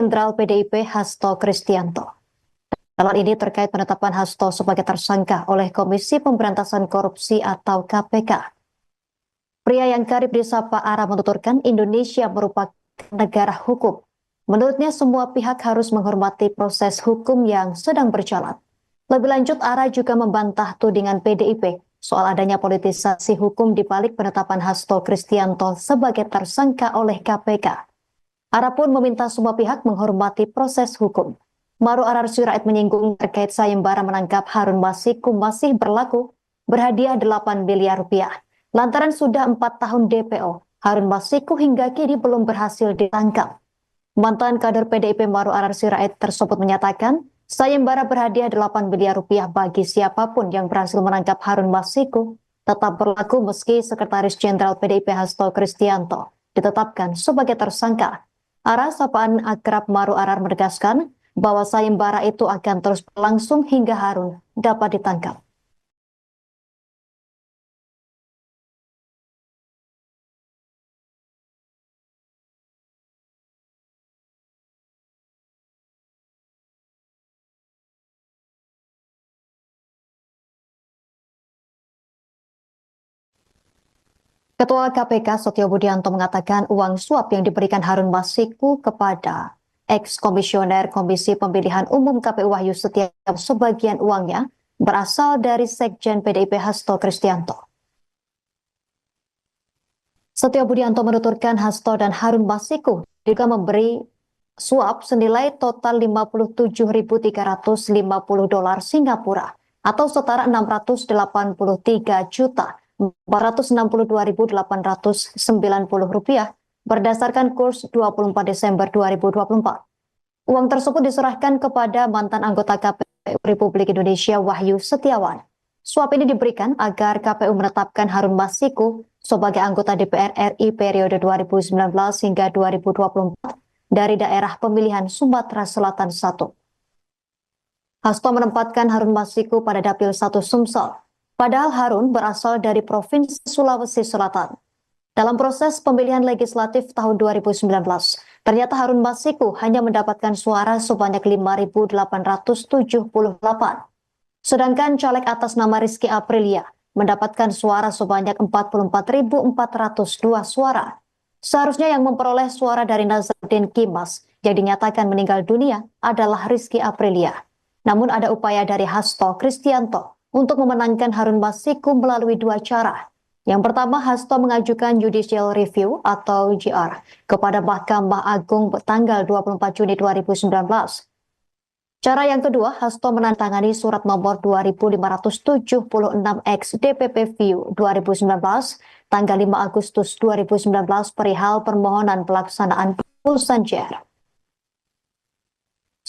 Jenderal PDIP Hasto Kristianto. Dalam ini terkait penetapan Hasto sebagai tersangka oleh Komisi Pemberantasan Korupsi atau KPK. Pria yang karib disapa Ara menuturkan Indonesia merupakan negara hukum. Menurutnya semua pihak harus menghormati proses hukum yang sedang berjalan. Lebih lanjut, Ara juga membantah tudingan PDIP soal adanya politisasi hukum di balik penetapan Hasto Kristianto sebagai tersangka oleh KPK. Ara pun meminta semua pihak menghormati proses hukum. Maru Arar Sirait menyinggung terkait sayembara menangkap Harun Masiku masih berlaku berhadiah 8 miliar rupiah. Lantaran sudah 4 tahun DPO, Harun Masiku hingga kini belum berhasil ditangkap. Mantan kader PDIP Maru Arar Sirait tersebut menyatakan sayembara berhadiah 8 miliar rupiah bagi siapapun yang berhasil menangkap Harun Masiku tetap berlaku meski Sekretaris Jenderal PDIP Hasto Kristianto ditetapkan sebagai tersangka. Ara sapaan akrab Maru Arar menegaskan bahwa sayembara itu akan terus berlangsung hingga Harun dapat ditangkap. Ketua KPK Setio Budianto mengatakan uang suap yang diberikan Harun Masiku kepada ex-komisioner Komisi Pemilihan Umum KPU Wahyu Setiawan sebagian uangnya berasal dari Sekjen PDIP Hasto Kristianto. Setio Budianto menuturkan Hasto dan Harun Masiku juga memberi suap senilai total 57.350 dolar Singapura atau setara 683 juta 462.890 rupiah berdasarkan kurs 24 Desember 2024. Uang tersebut diserahkan kepada mantan anggota KPU Republik Indonesia Wahyu Setiawan. Suap ini diberikan agar KPU menetapkan Harun Masiku sebagai anggota DPR RI periode 2019 hingga 2024 dari daerah pemilihan Sumatera Selatan 1. Hasto menempatkan Harun Masiku pada Dapil 1 Sumsel. Padahal Harun berasal dari Provinsi Sulawesi Selatan. Dalam proses pemilihan legislatif tahun 2019, ternyata Harun Masiku hanya mendapatkan suara sebanyak 5.878. Sedangkan caleg atas nama Rizky Aprilia mendapatkan suara sebanyak 44.402 suara. Seharusnya yang memperoleh suara dari Nazarudin Kimas yang dinyatakan meninggal dunia adalah Rizky Aprilia. Namun ada upaya dari Hasto Kristianto untuk memenangkan Harun Masiku melalui dua cara. Yang pertama, Hasto mengajukan judicial review atau JR kepada Mahkamah Agung tanggal 24 Juni 2019. Cara yang kedua, Hasto menandatangani surat nomor 2576X DPP View 2019 tanggal 5 Agustus 2019 perihal permohonan pelaksanaan putusan JR.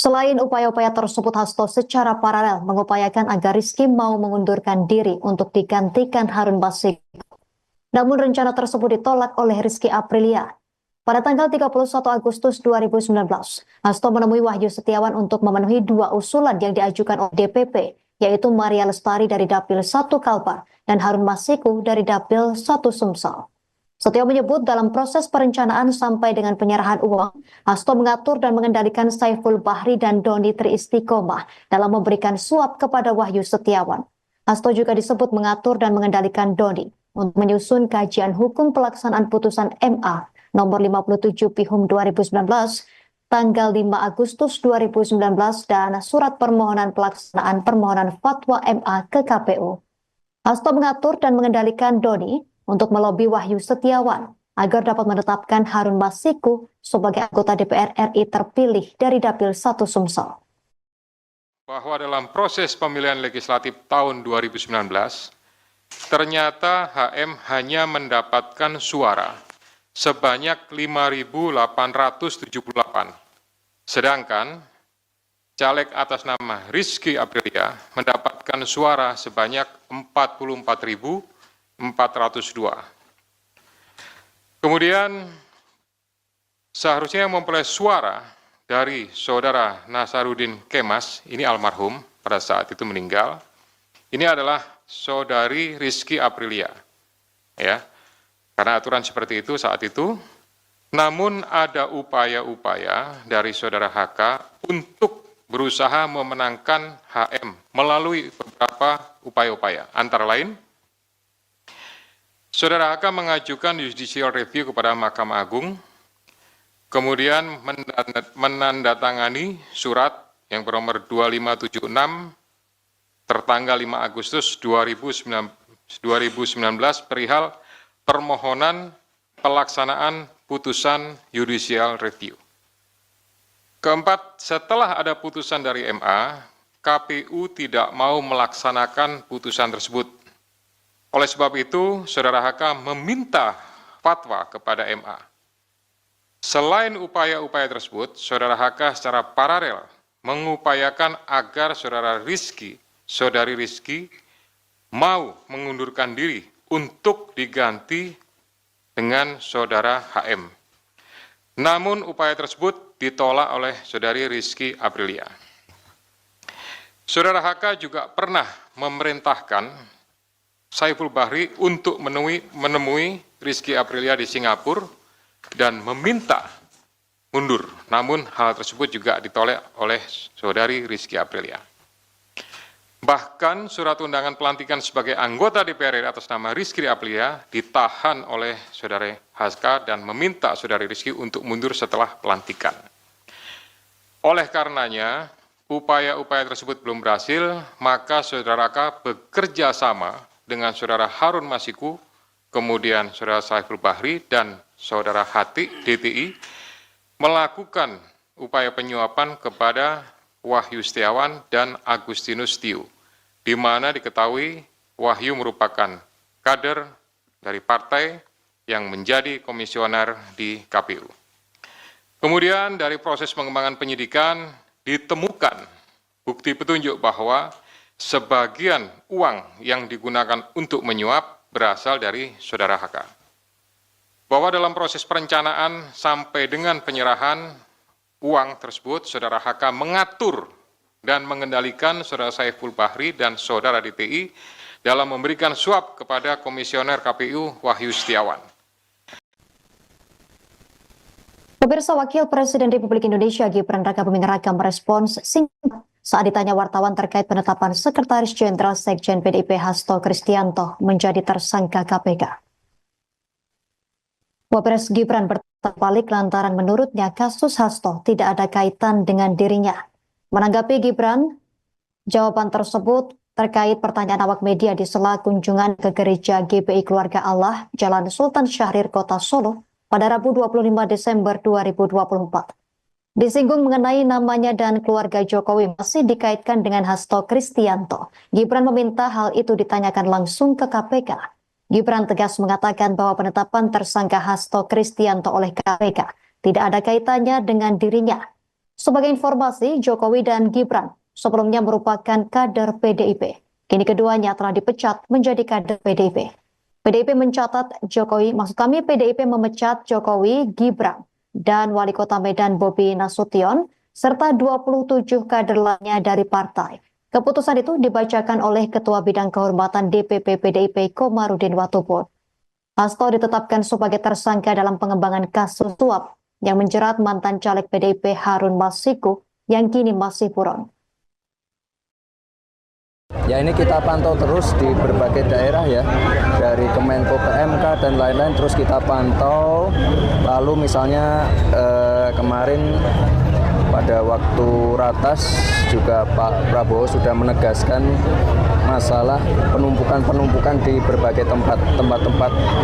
Selain upaya-upaya tersebut, Hasto secara paralel mengupayakan agar Rizky mau mengundurkan diri untuk digantikan Harun Masiku. Namun rencana tersebut ditolak oleh Rizky Aprilia. Pada tanggal 31 Agustus 2019, Hasto menemui Wahyu Setiawan untuk memenuhi dua usulan yang diajukan oleh DPP, yaitu Maria Lestari dari Dapil 1 Kalbar dan Harun Masiku dari Dapil 1 Sumsel. Setio menyebut dalam proses perencanaan sampai dengan penyerahan uang, Hasto mengatur dan mengendalikan Saiful Bahri dan Doni Triistiqomah dalam memberikan suap kepada Wahyu Setiawan. Hasto juga disebut mengatur dan mengendalikan Doni untuk menyusun kajian hukum pelaksanaan putusan MA nomor 57 Pihum 2019 tanggal 5 Agustus 2019 dan surat permohonan pelaksanaan permohonan fatwa MA ke KPU. Hasto mengatur dan mengendalikan Doni untuk melobi Wahyu Setiawan agar dapat menetapkan Harun Masiku sebagai anggota DPR RI terpilih dari Dapil 1 Sumsel. Bahwa dalam proses pemilihan legislatif tahun 2019, ternyata HM hanya mendapatkan suara sebanyak 5.878. Sedangkan caleg atas nama Rizky Aprilia mendapatkan suara sebanyak 44.402. Kemudian seharusnya yang memperoleh suara dari saudara Nazarudin Kemas, ini almarhum pada saat itu meninggal, ini adalah saudari Rizky Aprilia. Ya, karena aturan seperti itu saat itu, Namun ada upaya-upaya dari saudara HK untuk berusaha memenangkan HM melalui beberapa upaya-upaya. Antara lain, saudara HK mengajukan judicial review kepada Mahkamah Agung, kemudian menandatangani surat yang bernomor 2576 tertanggal 5 Agustus 2019 perihal permohonan pelaksanaan putusan judicial review. Keempat, setelah ada putusan dari MA, KPU tidak mau melaksanakan putusan tersebut. Oleh sebab itu, saudara HK meminta fatwa kepada MA. Selain upaya-upaya tersebut, saudara HK secara paralel mengupayakan agar saudari Rizky mau mengundurkan diri untuk diganti dengan saudara HM. Namun upaya tersebut ditolak oleh saudari Rizky Aprilia. Saudara HK juga pernah memerintahkan Saiful Bahri untuk menemui Rizky Aprilia di Singapura dan meminta mundur. Namun hal tersebut juga ditolak oleh saudari Rizky Aprilia. Bahkan surat undangan pelantikan sebagai anggota DPR RI atas nama Rizky Aprilia ditahan oleh saudara HK dan meminta saudari Rizky untuk mundur setelah pelantikan. Oleh karenanya, upaya-upaya tersebut belum berhasil, maka saudara HK bekerja sama dengan saudara Harun Masiku, kemudian saudara Saiful Bahri dan saudara Hati DTI melakukan upaya penyuapan kepada Wahyu Setiawan dan Agustinus Tio, di mana diketahui Wahyu merupakan kader dari partai yang menjadi komisioner di KPU. Kemudian dari proses pengembangan penyidikan ditemukan bukti petunjuk bahwa sebagian uang yang digunakan untuk menyuap berasal dari saudara HK. Bahwa dalam proses perencanaan sampai dengan penyerahan uang tersebut, saudara HK mengatur dan mengendalikan saudara Saiful Bahri dan saudara DTI dalam memberikan suap kepada komisioner KPU Wahyu Setiawan. Pemirsa, Wakil Presiden Republik Indonesia Gibran Rakabuming Raka merespons singkat saat ditanya wartawan terkait penetapan Sekretaris Jenderal Sekjen PDIP Hasto Kristianto menjadi tersangka KPK. Wapres Gibran terbalik lantaran menurutnya kasus Hasto tidak ada kaitan dengan dirinya. Menanggapi Gibran, jawaban tersebut terkait pertanyaan awak media di sela kunjungan ke gereja GPI Keluarga Allah, Jalan Sultan Syahrir, Kota Solo, pada Rabu 25 Desember 2024. Disinggung mengenai namanya dan keluarga Jokowi masih dikaitkan dengan Hasto Kristianto. Gibran meminta hal itu ditanyakan langsung ke KPK. Gibran tegas mengatakan bahwa penetapan tersangka Hasto Kristianto oleh KPK tidak ada kaitannya dengan dirinya. Sebagai informasi, Jokowi dan Gibran sebelumnya merupakan kader PDIP. Kini keduanya telah dipecat menjadi kader PDIP. PDIP mencatat PDIP memecat Jokowi, Gibran, dan Wali Kota Medan Bobi Nasution, serta 27 kader lainnya dari partai. Keputusan itu dibacakan oleh Ketua Bidang Kehormatan DPP PDIP Komarudin Watubun. Hasto ditetapkan sebagai tersangka dalam pengembangan kasus suap yang menjerat mantan caleg PDIP Harun Masiku yang kini masih buron. Ya, ini kita pantau terus di berbagai daerah ya, dari Kemenko PMK dan lain-lain terus kita pantau. Lalu misalnya kemarin pada waktu ratas juga Pak Prabowo sudah menegaskan masalah penumpukan di berbagai tempat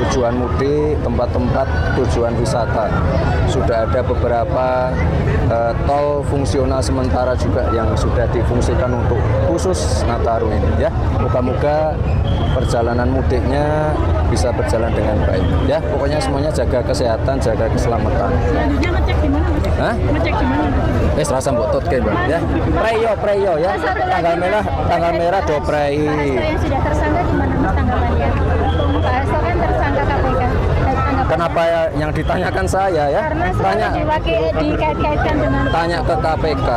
tujuan mudik, tempat-tempat tujuan wisata. Sudah ada beberapa tol fungsional sementara juga yang sudah difungsikan untuk khusus Nataru ini ya. Moga-moga perjalanan mudiknya bisa berjalan dengan baik ya. Pokoknya semuanya jaga kesehatan, jaga keselamatan. Selanjutnya ngecek di mana? Hah? Ngecek di mana? Rasa mbok totke ya. Preyo ya. Tanggal merah do prei. Pak Hasto yang sudah tersangka di mana Mas tanggapannya? Pak Hasto kan tersangka KPK. Kenapa yang ditanyakan saya ya? Karena Tanya dikait-kaitkan dengan tanya ke KPK.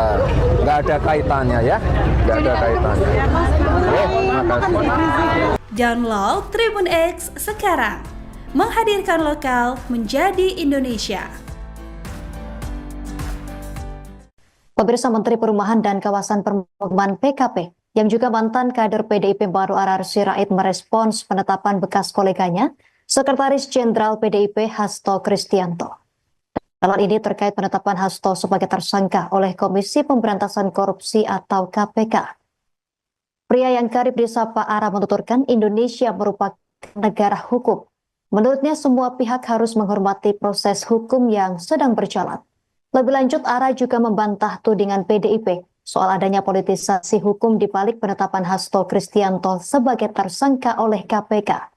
Nggak ada kaitannya ya. Nggak ada kaitannya. Makasih. Download Tribun X sekarang, menghadirkan lokal menjadi Indonesia. Pemirsa, Menteri Perumahan dan Kawasan Permukiman PKP yang juga mantan kader PDIP Baru Arar Sirait merespons penetapan bekas koleganya, Sekretaris Jenderal PDIP Hasto Kristianto. Dalam ini terkait penetapan Hasto sebagai tersangka oleh Komisi Pemberantasan Korupsi atau KPK. Pria yang kerap disapa Ara menuturkan Indonesia merupakan negara hukum. Menurutnya semua pihak harus menghormati proses hukum yang sedang berjalan. Lebih lanjut, Ara juga membantah tudingan PDIP soal adanya politisasi hukum di balik penetapan Hasto Kristianto sebagai tersangka oleh KPK.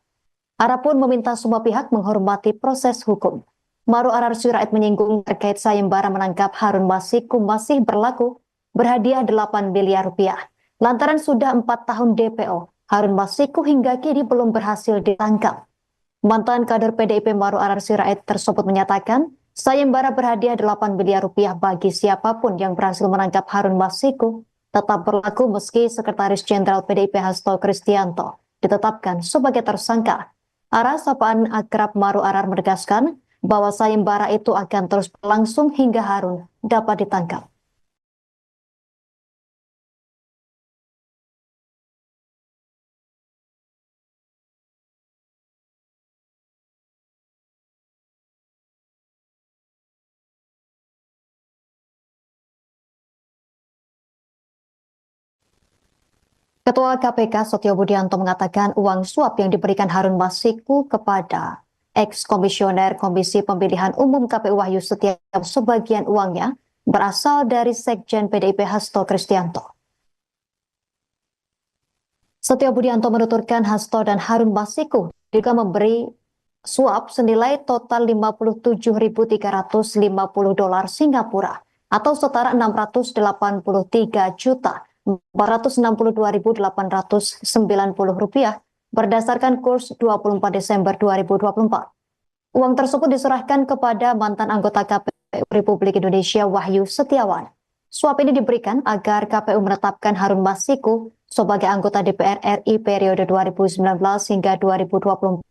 Ara pun meminta semua pihak menghormati proses hukum. Baru Arar Sirait menyinggung terkait sayembara menangkap Harun Masiku masih berlaku, berhadiah 8 miliar rupiah. Lantaran sudah 4 tahun DPO, Harun Masiku hingga kini belum berhasil ditangkap. Mantan kader PDIP Baru Arar Sirait tersebut menyatakan, sayembara berhadiah 8 miliar rupiah bagi siapapun yang berhasil menangkap Harun Masiku tetap berlaku meski Sekretaris Jenderal PDIP Hasto Kristianto ditetapkan sebagai tersangka. Ara sapaan akrab Baru Arar menegaskan bahwa sayembara itu akan terus berlangsung hingga Harun dapat ditangkap. Ketua KPK Setio Budianto mengatakan uang suap yang diberikan Harun Masiku kepada ex-komisioner Komisi Pemilihan Umum KPU Wahyu Setiawan sebagian uangnya berasal dari Sekjen PDIP Hasto Kristianto. Setio Budianto menuturkan Hasto dan Harun Masiku juga memberi suap senilai total $57.350 Singapura atau setara 683 juta 462.890 rupiah berdasarkan kurs 24 Desember 2024. Uang tersebut diserahkan kepada mantan anggota KPU Republik Indonesia Wahyu Setiawan. Suap ini diberikan agar KPU menetapkan Harun Masiku sebagai anggota DPR RI periode 2019 hingga 2024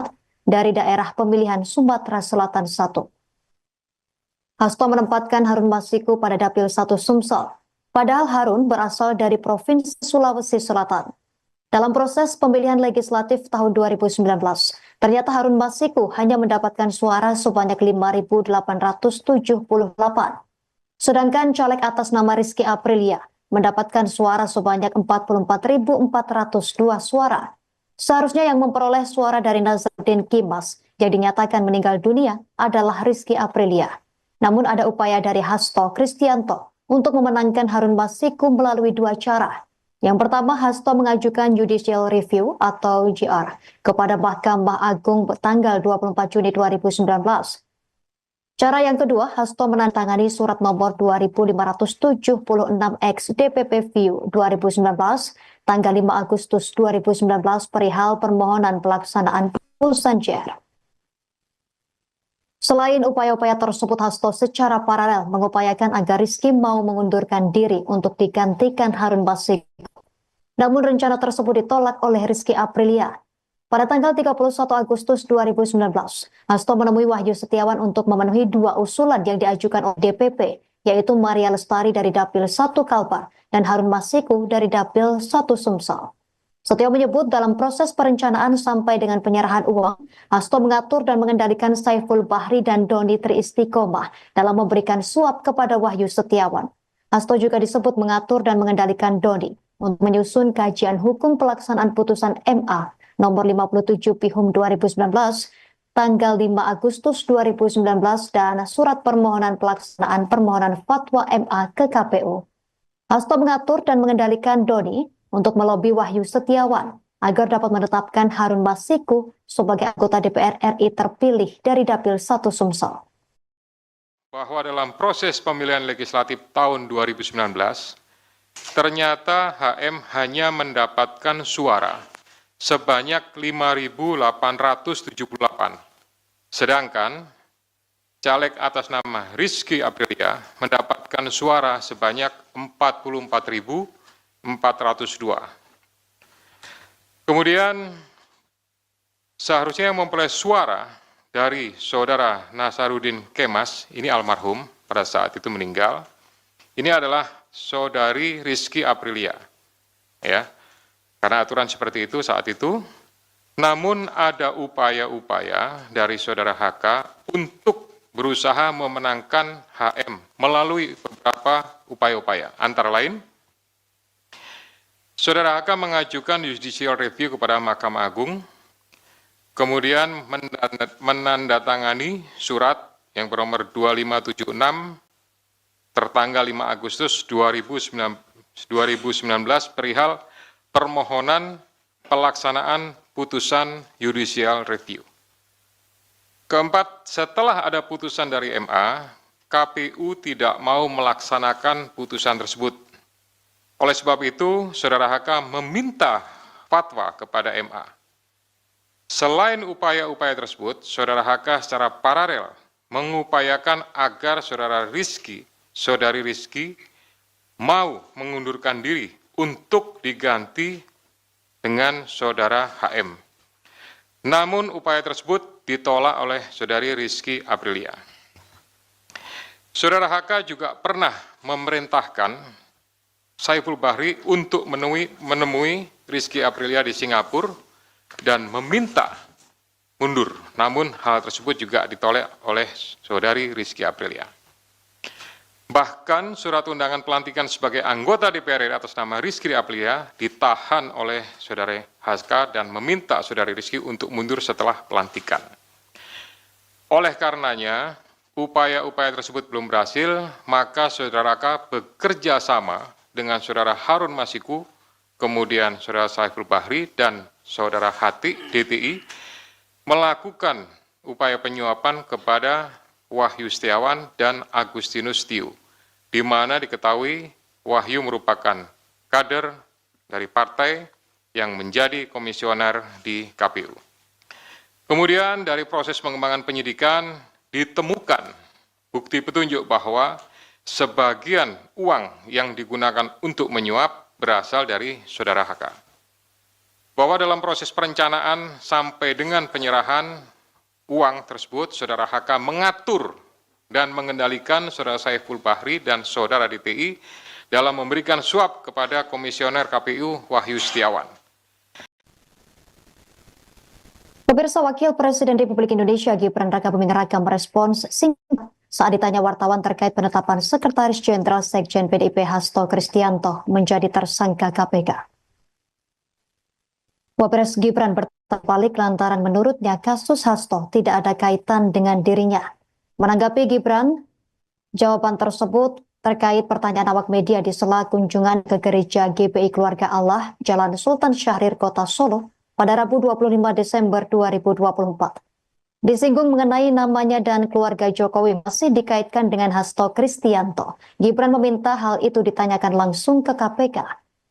dari daerah pemilihan Sumatera Selatan 1. Hasto menempatkan Harun Masiku pada Dapil 1 Sumsel. Padahal Harun berasal dari Provinsi Sulawesi Selatan. Dalam proses pemilihan legislatif tahun 2019, ternyata Harun Masiku hanya mendapatkan suara sebanyak 5.878. Sedangkan caleg atas nama Rizky Aprilia mendapatkan suara sebanyak 44.402 suara. Seharusnya yang memperoleh suara dari Nazarudin Kimas yang dinyatakan meninggal dunia adalah Rizky Aprilia. Namun ada upaya dari Hasto Kristianto untuk memenangkan Harun Masiku melalui dua cara. Yang pertama, Hasto mengajukan judicial review atau JR kepada Mahkamah Agung tanggal 24 Juni 2019. Cara yang kedua, Hasto menandatangani surat nomor 2576X DPP-VIU 2019 tanggal 5 Agustus 2019 perihal permohonan pelaksanaan putusan JR. Selain upaya-upaya tersebut, Hasto secara paralel mengupayakan agar Rizky mau mengundurkan diri untuk digantikan Harun Masiku. Namun rencana tersebut ditolak oleh Rizky Aprilia. Pada tanggal 31 Agustus 2019, Hasto menemui Wahyu Setiawan untuk memenuhi dua usulan yang diajukan oleh DPP, yaitu Maria Lestari dari Dapil 1 Kalbar dan Harun Masiku dari Dapil 1 Sumsel. Setio menyebut dalam proses perencanaan sampai dengan penyerahan uang, Hasto mengatur dan mengendalikan Saiful Bahri dan Doni Triistiqomah dalam memberikan suap kepada Wahyu Setiawan. Hasto juga disebut mengatur dan mengendalikan Doni untuk menyusun kajian hukum pelaksanaan putusan MA nomor 57 Pihum 2019 tanggal 5 Agustus 2019 dan surat permohonan pelaksanaan permohonan fatwa MA ke KPU. Hasto mengatur dan mengendalikan Doni untuk melobi Wahyu Setiawan agar dapat menetapkan Harun Masiku sebagai anggota DPR RI terpilih dari Dapil 1 Sumsel. Bahwa dalam proses pemilihan legislatif tahun 2019, ternyata HM hanya mendapatkan suara sebanyak 5.878. Sedangkan caleg atas nama Rizky Aprilia mendapatkan suara sebanyak 44.402. Kemudian seharusnya yang memperoleh suara dari saudara Nasaruddin Kemas, ini almarhum pada saat itu meninggal, ini adalah saudari Rizky Aprilia. Ya, karena aturan seperti itu saat itu, namun ada upaya-upaya dari saudara HK untuk berusaha memenangkan HM melalui beberapa upaya-upaya. Antara lain, saudara HK mengajukan judicial review kepada Mahkamah Agung, kemudian menandatangani surat yang bernomor 2576 tertanggal 5 Agustus 2019 perihal permohonan pelaksanaan putusan judicial review. Keempat, setelah ada putusan dari MA, KPU tidak mau melaksanakan putusan tersebut. Oleh sebab itu, saudara HK meminta fatwa kepada MA. Selain upaya-upaya tersebut, saudara HK secara paralel mengupayakan agar saudari Rizky mau mengundurkan diri untuk diganti dengan saudara HM. Namun upaya tersebut ditolak oleh saudari Rizky Aprilia. Saudara HK juga pernah memerintahkan Saiful Bahri untuk menemui Rizky Aprilia di Singapura dan meminta mundur. Namun hal tersebut juga ditolak oleh saudari Rizky Aprilia. Bahkan surat undangan pelantikan sebagai anggota DPR RI atas nama Rizky Aprilia ditahan oleh saudara HK dan meminta saudari Rizky untuk mundur setelah pelantikan. Oleh karenanya, upaya-upaya tersebut belum berhasil, maka saudara HK bekerja sama dengan saudara Harun Masiku, kemudian saudara Saiful Bahri dan saudara Hati DTI melakukan upaya penyuapan kepada Wahyu Setiawan dan Agustinus Tio, di mana diketahui Wahyu merupakan kader dari partai yang menjadi komisioner di KPU. Kemudian dari proses pengembangan penyidikan ditemukan bukti petunjuk bahwa sebagian uang yang digunakan untuk menyuap berasal dari saudara HK. Bahwa dalam proses perencanaan sampai dengan penyerahan uang tersebut, saudara HK mengatur dan mengendalikan saudara Saiful Bahri dan saudara DTI dalam memberikan suap kepada komisioner KPU Wahyu Setiawan. Pemirsa, Wakil Presiden Republik Indonesia Gibran Rakabuming Raka merespons singkat saat ditanya wartawan terkait penetapan Sekretaris Jenderal Sekjen PDIP Hasto Kristianto menjadi tersangka KPK. Wapres Gibran bertanya balik lantaran menurutnya kasus Hasto tidak ada kaitan dengan dirinya. Menanggapi Gibran, jawaban tersebut terkait pertanyaan awak media di sela kunjungan ke gereja GPI Keluarga Allah, Jalan Sultan Syahrir, Kota Solo, pada Rabu 25 Desember 2024. Disinggung mengenai namanya dan keluarga Jokowi masih dikaitkan dengan Hasto Kristianto. Gibran meminta hal itu ditanyakan langsung ke KPK.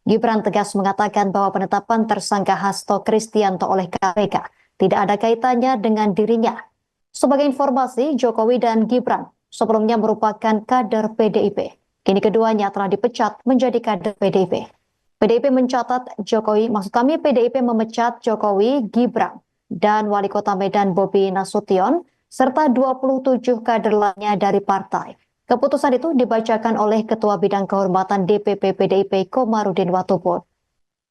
Gibran tegas mengatakan bahwa penetapan tersangka Hasto Kristianto oleh KPK tidak ada kaitannya dengan dirinya. Sebagai informasi, Jokowi dan Gibran sebelumnya merupakan kader PDIP. Kini keduanya telah dipecat menjadi kader PDIP. PDIP mencatat PDIP memecat Jokowi, Gibran, dan Wali Kota Medan Bobi Nasution, serta 27 kader lainnya dari partai. Keputusan itu dibacakan oleh Ketua Bidang Kehormatan DPP PDIP Komarudin Watubun.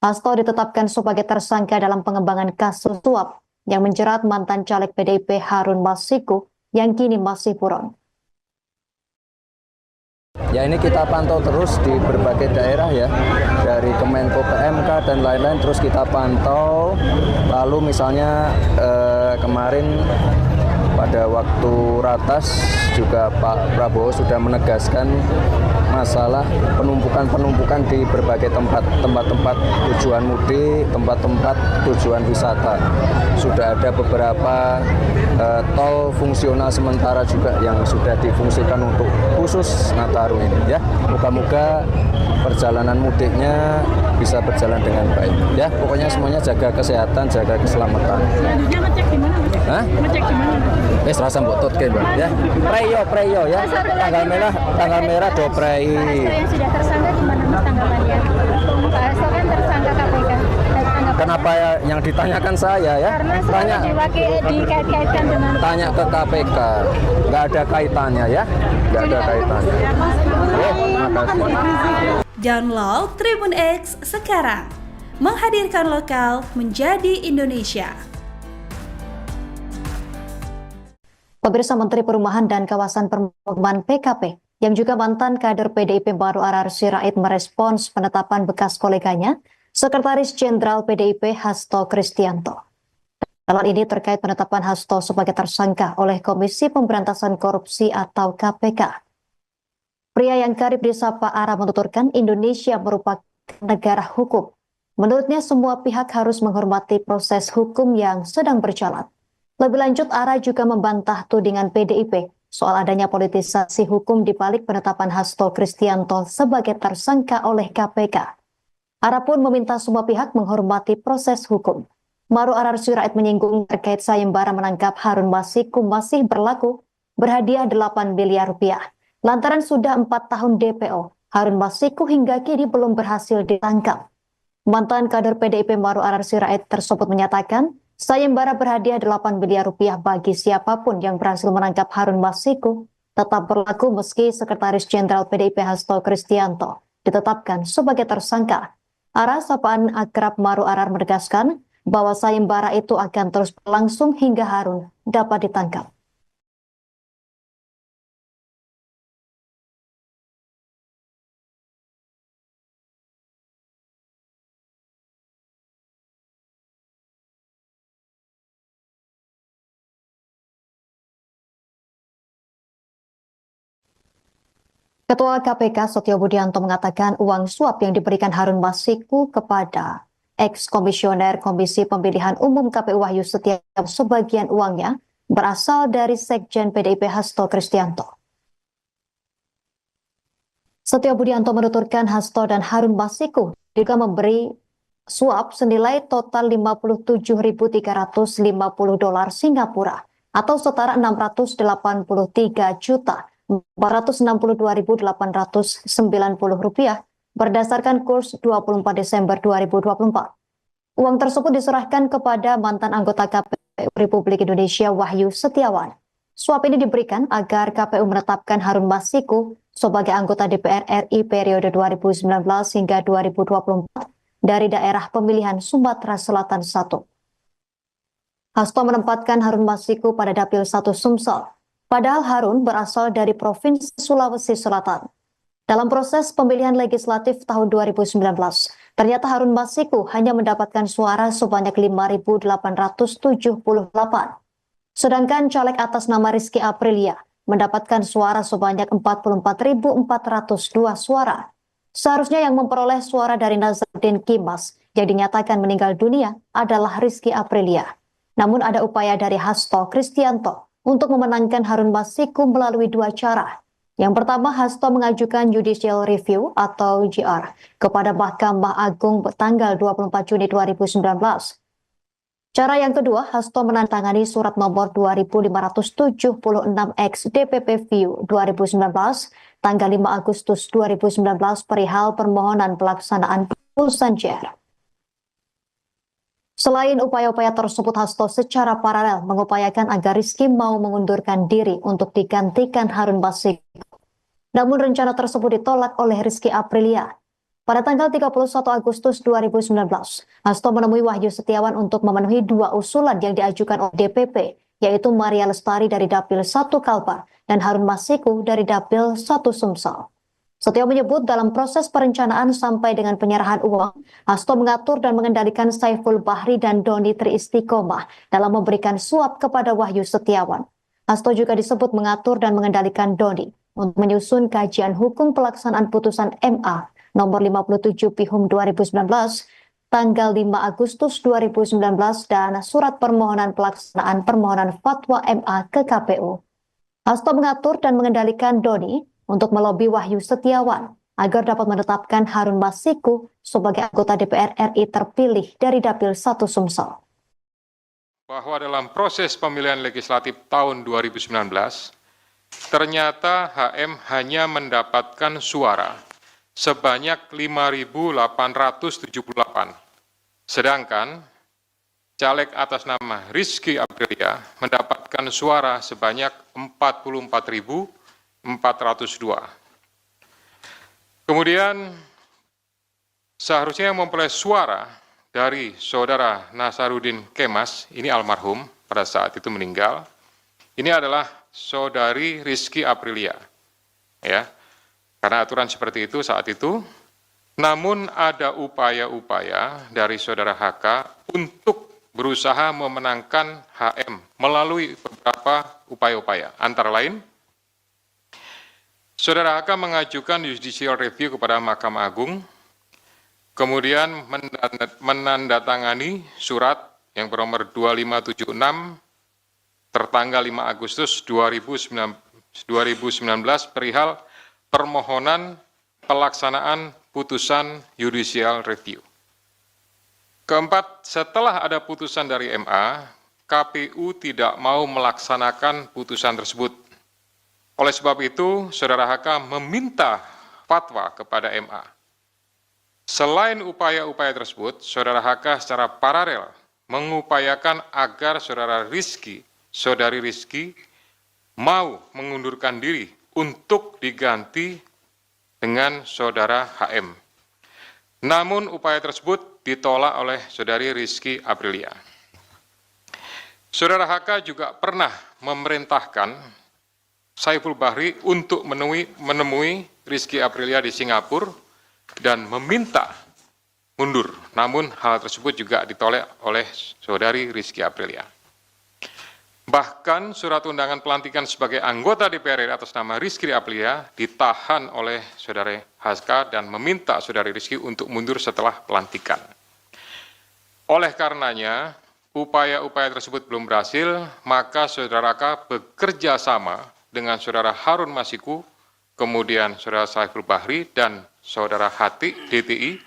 Hasto ditetapkan sebagai tersangka dalam pengembangan kasus suap yang menjerat mantan caleg PDIP Harun Masiku yang kini masih buron. Ya, ini kita pantau terus di berbagai daerah ya, dari Kemenko PMK dan lain-lain terus kita pantau. Lalu misalnya kemarin pada waktu ratas juga Pak Prabowo sudah menegaskan masalah penumpukan di berbagai tempat-tempat tujuan mudik, tempat-tempat tujuan wisata. Sudah ada beberapa tol fungsional sementara juga yang sudah difungsikan untuk khusus Nataru ini ya. Moga-moga perjalanan mudiknya bisa berjalan dengan baik ya. Pokoknya semuanya jaga kesehatan, jaga keselamatan. Selanjutnya ngecek di mana, Mas? Hah? Ngecek di mana? Rasa mbok totke, Bang, ya. Preyo ya. Tanggal merah do prei. Pak Hasto yang sudah tersangka gimana, Mas, tanggapannya? Pak Hasto kan tersangka KPK. Tanggapan Kenapa yang ditanyakan saya ya? Karena Tanya, selalu dikait-kaitkan dengan tanya ke KPK. Nggak ada kaitannya ya? Nggak ada kaitannya. Makasih. Download Tribun X sekarang. Menghadirkan lokal menjadi Indonesia. Pemirsa, Menteri Perumahan dan Kawasan Permukiman PKP yang juga mantan kader PDIP Baru Arar Sirait merespons penetapan bekas koleganya, Sekretaris Jenderal PDIP Hasto Kristianto. Dalam ini terkait penetapan Hasto sebagai tersangka oleh Komisi Pemberantasan Korupsi atau KPK. Pria yang karib disapa Ara menuturkan Indonesia merupakan negara hukum. Menurutnya semua pihak harus menghormati proses hukum yang sedang berjalan. Lebih lanjut, Ara juga membantah tudingan PDIP soal adanya politisasi hukum di balik penetapan Hasto Kristianto sebagai tersangka oleh KPK. Ara pun meminta semua pihak menghormati proses hukum. Baru Arar Sirait menyinggung terkait sayembara menangkap Harun Masiku masih berlaku, berhadiah 8 miliar rupiah. Lantaran sudah 4 tahun DPO, Harun Masiku hingga kini belum berhasil ditangkap. Mantan kader PDIP Baru Arar Sirait tersebut menyatakan, sayembara berhadiah 8 miliar rupiah bagi siapapun yang berhasil menangkap Harun Masiku tetap berlaku meski Sekretaris Jenderal PDIP Hasto Kristianto ditetapkan sebagai tersangka. Ara sapaan akrab Baru Arar menegaskan bahwa sayembara itu akan terus berlangsung hingga Harun dapat ditangkap. Ketua KPK Setio Budianto mengatakan uang suap yang diberikan Harun Masiku kepada ex-komisioner Komisi Pemilihan Umum KPU Wahyu Setiawan sebagian uangnya berasal dari Sekjen PDIP Hasto Kristianto. Setio Budianto menuturkan Hasto dan Harun Masiku juga memberi suap senilai total 57.350 dolar Singapura atau setara 683 juta 462.890 rupiah berdasarkan kurs 24 Desember 2024. Uang tersebut diserahkan kepada mantan anggota KPU Republik Indonesia Wahyu Setiawan. Suap ini diberikan agar KPU menetapkan Harun Masiku sebagai anggota DPR RI periode 2019 hingga 2024 dari daerah pemilihan Sumatera Selatan 1. Hasto menempatkan Harun Masiku pada Dapil 1 Sumsel. Padahal Harun berasal dari Provinsi Sulawesi Selatan. Dalam proses pemilihan legislatif tahun 2019, ternyata Harun Masiku hanya mendapatkan suara sebanyak 5.878. Sedangkan caleg atas nama Rizky Aprilia mendapatkan suara sebanyak 44.402 suara. Seharusnya yang memperoleh suara dari Nazarudin Kimas yang dinyatakan meninggal dunia adalah Rizky Aprilia. Namun ada upaya dari Hasto Kristianto untuk memenangkan Harun Masiku melalui dua cara. Yang pertama, Hasto mengajukan judicial review atau JR kepada Mahkamah Agung tanggal 24 Juni 2019. Cara yang kedua, Hasto menandatangani surat nomor 2576X DPP-View 2019 tanggal 5 Agustus 2019 perihal permohonan pelaksanaan putusan JR. Selain upaya-upaya tersebut, Hasto secara paralel mengupayakan agar Rizky mau mengundurkan diri untuk digantikan Harun Masiku. Namun rencana tersebut ditolak oleh Rizky Aprilia. Pada tanggal 31 Agustus 2019, Hasto menemui Wahyu Setiawan untuk memenuhi dua usulan yang diajukan oleh DPP, yaitu Maria Lestari dari Dapil 1 Kalbar dan Harun Masiku dari Dapil 1 Sumsel. Setio menyebut dalam proses perencanaan sampai dengan penyerahan uang, Hasto mengatur dan mengendalikan Saiful Bahri dan Doni Triistiqomah dalam memberikan suap kepada Wahyu Setiawan. Hasto juga disebut mengatur dan mengendalikan Doni untuk menyusun kajian hukum pelaksanaan putusan MA nomor 57 Pihum 2019 tanggal 5 Agustus 2019 dan surat permohonan pelaksanaan permohonan fatwa MA ke KPU. Hasto mengatur dan mengendalikan Doni untuk melobi Wahyu Setiawan agar dapat menetapkan Harun Masiku sebagai anggota DPR RI terpilih dari Dapil 1 Sumsel. Bahwa dalam proses pemilihan legislatif tahun 2019, ternyata HM hanya mendapatkan suara sebanyak 5.878. Sedangkan caleg atas nama Rizky Aprilia mendapatkan suara sebanyak 44.402. Kemudian seharusnya yang memperoleh suara dari saudara Nasaruddin Kemas, ini almarhum pada saat itu meninggal, ini adalah saudari Rizky Aprilia, ya, karena aturan seperti itu saat itu. Namun ada upaya-upaya dari saudara HK untuk berusaha memenangkan HM melalui beberapa upaya-upaya, antara lain saudara HK mengajukan judicial review kepada Mahkamah Agung, kemudian menandatangani surat yang bernomor 2576 tertanggal 5 Agustus 2019 perihal permohonan pelaksanaan putusan judicial review. Keempat, setelah ada putusan dari MA, KPU tidak mau melaksanakan putusan tersebut. Oleh sebab itu, saudara HK meminta fatwa kepada MA. Selain upaya-upaya tersebut, saudara HK secara paralel mengupayakan agar saudari Rizky mau mengundurkan diri untuk diganti dengan saudara HM. Namun upaya tersebut ditolak oleh saudari Rizky Aprilia. Saudara HK juga pernah memerintahkan Saiful Bahri untuk menemui Rizky Aprilia di Singapura dan meminta mundur. Namun hal tersebut juga ditolak oleh saudari Rizky Aprilia. Bahkan surat undangan pelantikan sebagai anggota DPR RI atas nama Rizky Aprilia ditahan oleh saudari HK dan meminta saudari Rizky untuk mundur setelah pelantikan. Oleh karenanya, upaya-upaya tersebut belum berhasil, maka saudara HK bekerja sama dengan saudara Harun Masiku, kemudian saudara Saiful Bahri dan saudara Hati DTI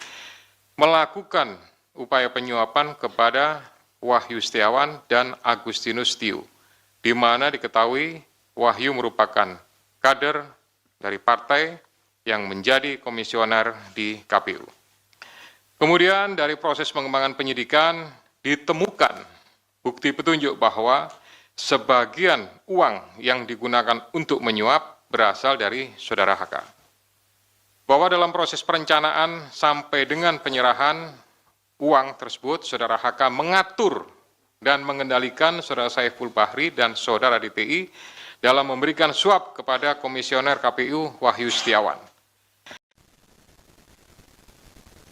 melakukan upaya penyuapan kepada Wahyu Setiawan dan Agustinus Tio, di mana diketahui Wahyu merupakan kader dari partai yang menjadi komisioner di KPU. Kemudian dari proses pengembangan penyidikan ditemukan bukti petunjuk bahwa sebagian uang yang digunakan untuk menyuap berasal dari saudara HK. Bahwa dalam proses perencanaan sampai dengan penyerahan uang tersebut, saudara HK mengatur dan mengendalikan saudara Saiful Bahri dan saudara DTI dalam memberikan suap kepada komisioner KPU Wahyu Setiawan.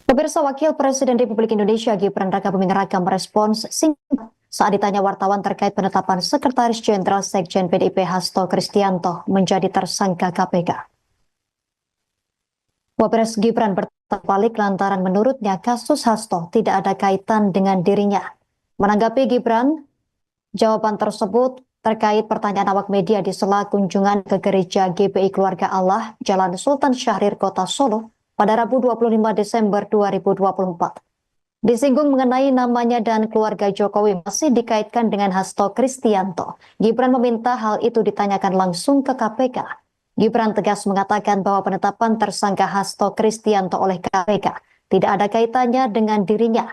Pemirsa, Wakil Presiden Republik Indonesia Gibran Rakabuming Raka merespons singkat saat ditanya wartawan terkait penetapan Sekretaris Jenderal Sekjen PDIP Hasto Kristianto menjadi tersangka KPK. Wapres Gibran bertanya balik lantaran menurutnya kasus Hasto tidak ada kaitan dengan dirinya. Menanggapi Gibran, jawaban tersebut terkait pertanyaan awak media di sela kunjungan ke gereja GPI Keluarga Allah, Jalan Sultan Syahrir, Kota Solo, pada Rabu 25 Desember 2024. Disinggung mengenai namanya dan keluarga Jokowi masih dikaitkan dengan Hasto Kristianto. Gibran meminta hal itu ditanyakan langsung ke KPK. Gibran tegas mengatakan bahwa penetapan tersangka Hasto Kristianto oleh KPK tidak ada kaitannya dengan dirinya.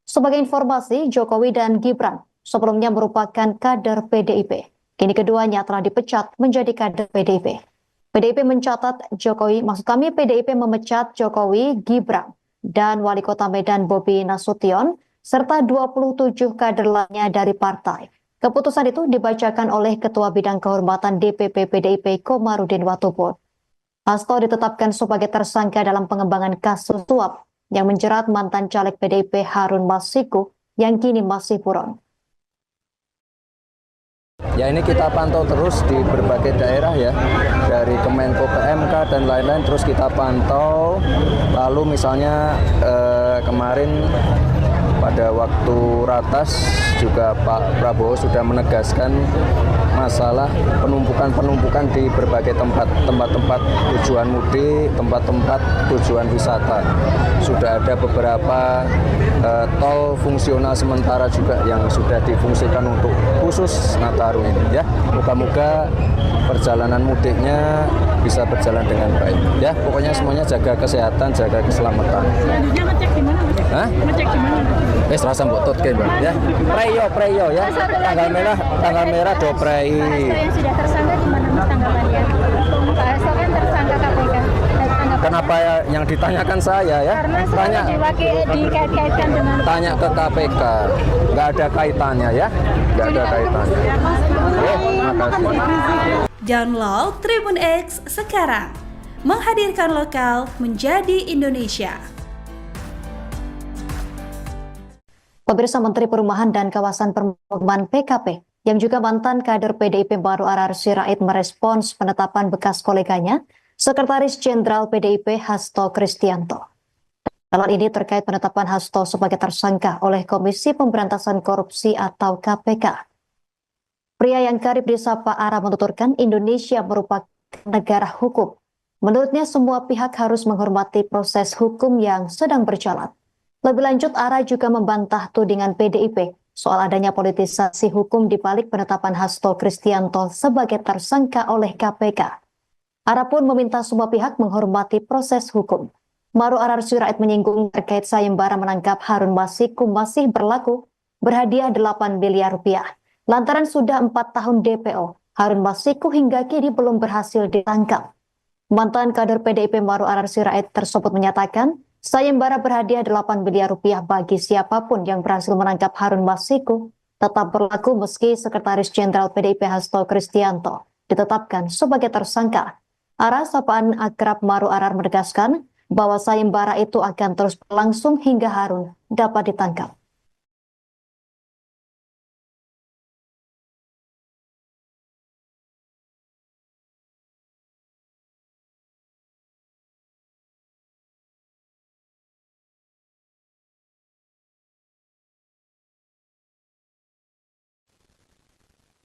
Sebagai informasi, Jokowi dan Gibran sebelumnya merupakan kader PDIP. Kini keduanya telah dipecat menjadi kader PDIP. PDIP mencatat PDIP memecat Jokowi, Gibran, dan Wali Kota Medan Bobi Nasution, serta 27 kader lainnya dari partai. Keputusan itu dibacakan oleh Ketua Bidang Kehormatan DPP PDIP Komarudin Watubun. Hasto ditetapkan sebagai tersangka dalam pengembangan kasus suap yang menjerat mantan caleg PDIP Harun Masiku yang kini masih buron. Ya, ini kita pantau terus di berbagai daerah ya, dari Kemenko PMK dan lain-lain terus kita pantau. Lalu misalnya kemarin pada waktu ratas juga Pak Prabowo sudah menegaskan masalah penumpukan di berbagai tempat-tempat tujuan mudik, tempat-tempat tujuan wisata. Sudah ada beberapa tol fungsional sementara juga yang sudah difungsikan untuk khusus Nataru ini ya. Moga-moga perjalanan mudiknya bisa berjalan dengan baik. Ya, pokoknya semuanya jaga kesehatan, jaga keselamatan. Selanjutnya ngecek di mana, Mas? Hah? Ngecek di mana? Rasa mbok tutke, Mbak. Ya. Preyo ya. Tanggal merah do prei. Pak Hasto yang sudah tersangka di mana, Mas, tanggapannya? Pak Hasto kan tersangka KPK. Kenapa yang ditanyakan saya ya? Karena selalu dikait-kaitkan dengan Tanya ke KPK. Nggak ada kaitannya ya. Nggak ada kaitannya. Makasih. Download Tribun X sekarang. Menghadirkan lokal menjadi Indonesia. Pemirsa, Menteri Perumahan dan Kawasan Permukiman PKP yang juga mantan kader PDIP Baru Arar Sirait merespons penetapan bekas koleganya, Sekretaris Jenderal PDIP Hasto Kristianto. Dalam ini terkait penetapan Hasto sebagai tersangka oleh Komisi Pemberantasan Korupsi atau KPK. Pria yang kerap disapa Ara menuturkan Indonesia merupakan negara hukum. Menurutnya semua pihak harus menghormati proses hukum yang sedang berjalan. Lebih lanjut, Ara juga membantah tudingan PDIP soal adanya politisasi hukum di balik penetapan Hasto Kristianto sebagai tersangka oleh KPK. Ara pun meminta semua pihak menghormati proses hukum. Baru Arar Sirait menyinggung terkait sayembara menangkap Harun Masiku masih berlaku berhadiah 8 miliar rupiah. Lantaran sudah 4 tahun DPO, Harun Masiku hingga kini belum berhasil ditangkap. Mantan kader PDIP Baru Arar Sirait tersebut menyatakan, sayembara berhadiah 8 miliar rupiah bagi siapapun yang berhasil menangkap Harun Masiku tetap berlaku meski Sekretaris Jenderal PDIP Hasto Kristianto ditetapkan sebagai tersangka. Ara sapaan akrab Baru Arar menegaskan bahwa sayembara itu akan terus berlangsung hingga Harun dapat ditangkap.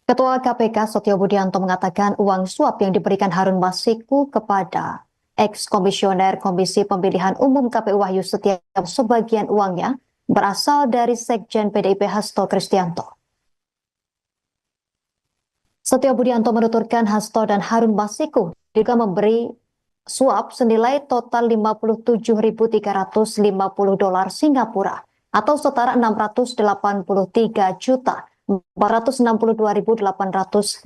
Ketua KPK Setio Budianto mengatakan uang suap yang diberikan Harun Masiku kepada ex-komisioner Komisi Pemilihan Umum KPU Wahyu Setiawan sebagian uangnya berasal dari Sekjen PDIP Hasto Kristianto. Setio Budianto menuturkan Hasto dan Harun Masiku juga memberi suap senilai total 57.350 dolar Singapura atau setara 683 juta 462.890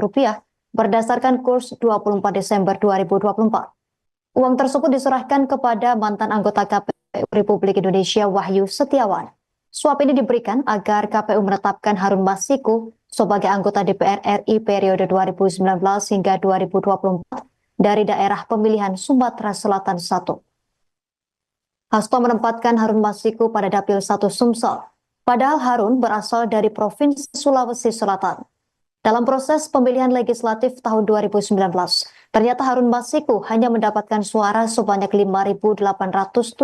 rupiah berdasarkan kurs 24 Desember 2024. Uang tersebut diserahkan kepada mantan anggota KPU Republik Indonesia Wahyu Setiawan. Suap ini diberikan agar KPU menetapkan Harun Masiku sebagai anggota DPR RI periode 2019 hingga 2024 dari daerah pemilihan Sumatera Selatan 1. Hasto menempatkan Harun Masiku pada Dapil 1 Sumsel. Padahal Harun berasal dari Provinsi Sulawesi Selatan. Dalam proses pemilihan legislatif tahun 2019, ternyata Harun Masiku hanya mendapatkan suara sebanyak 5.878.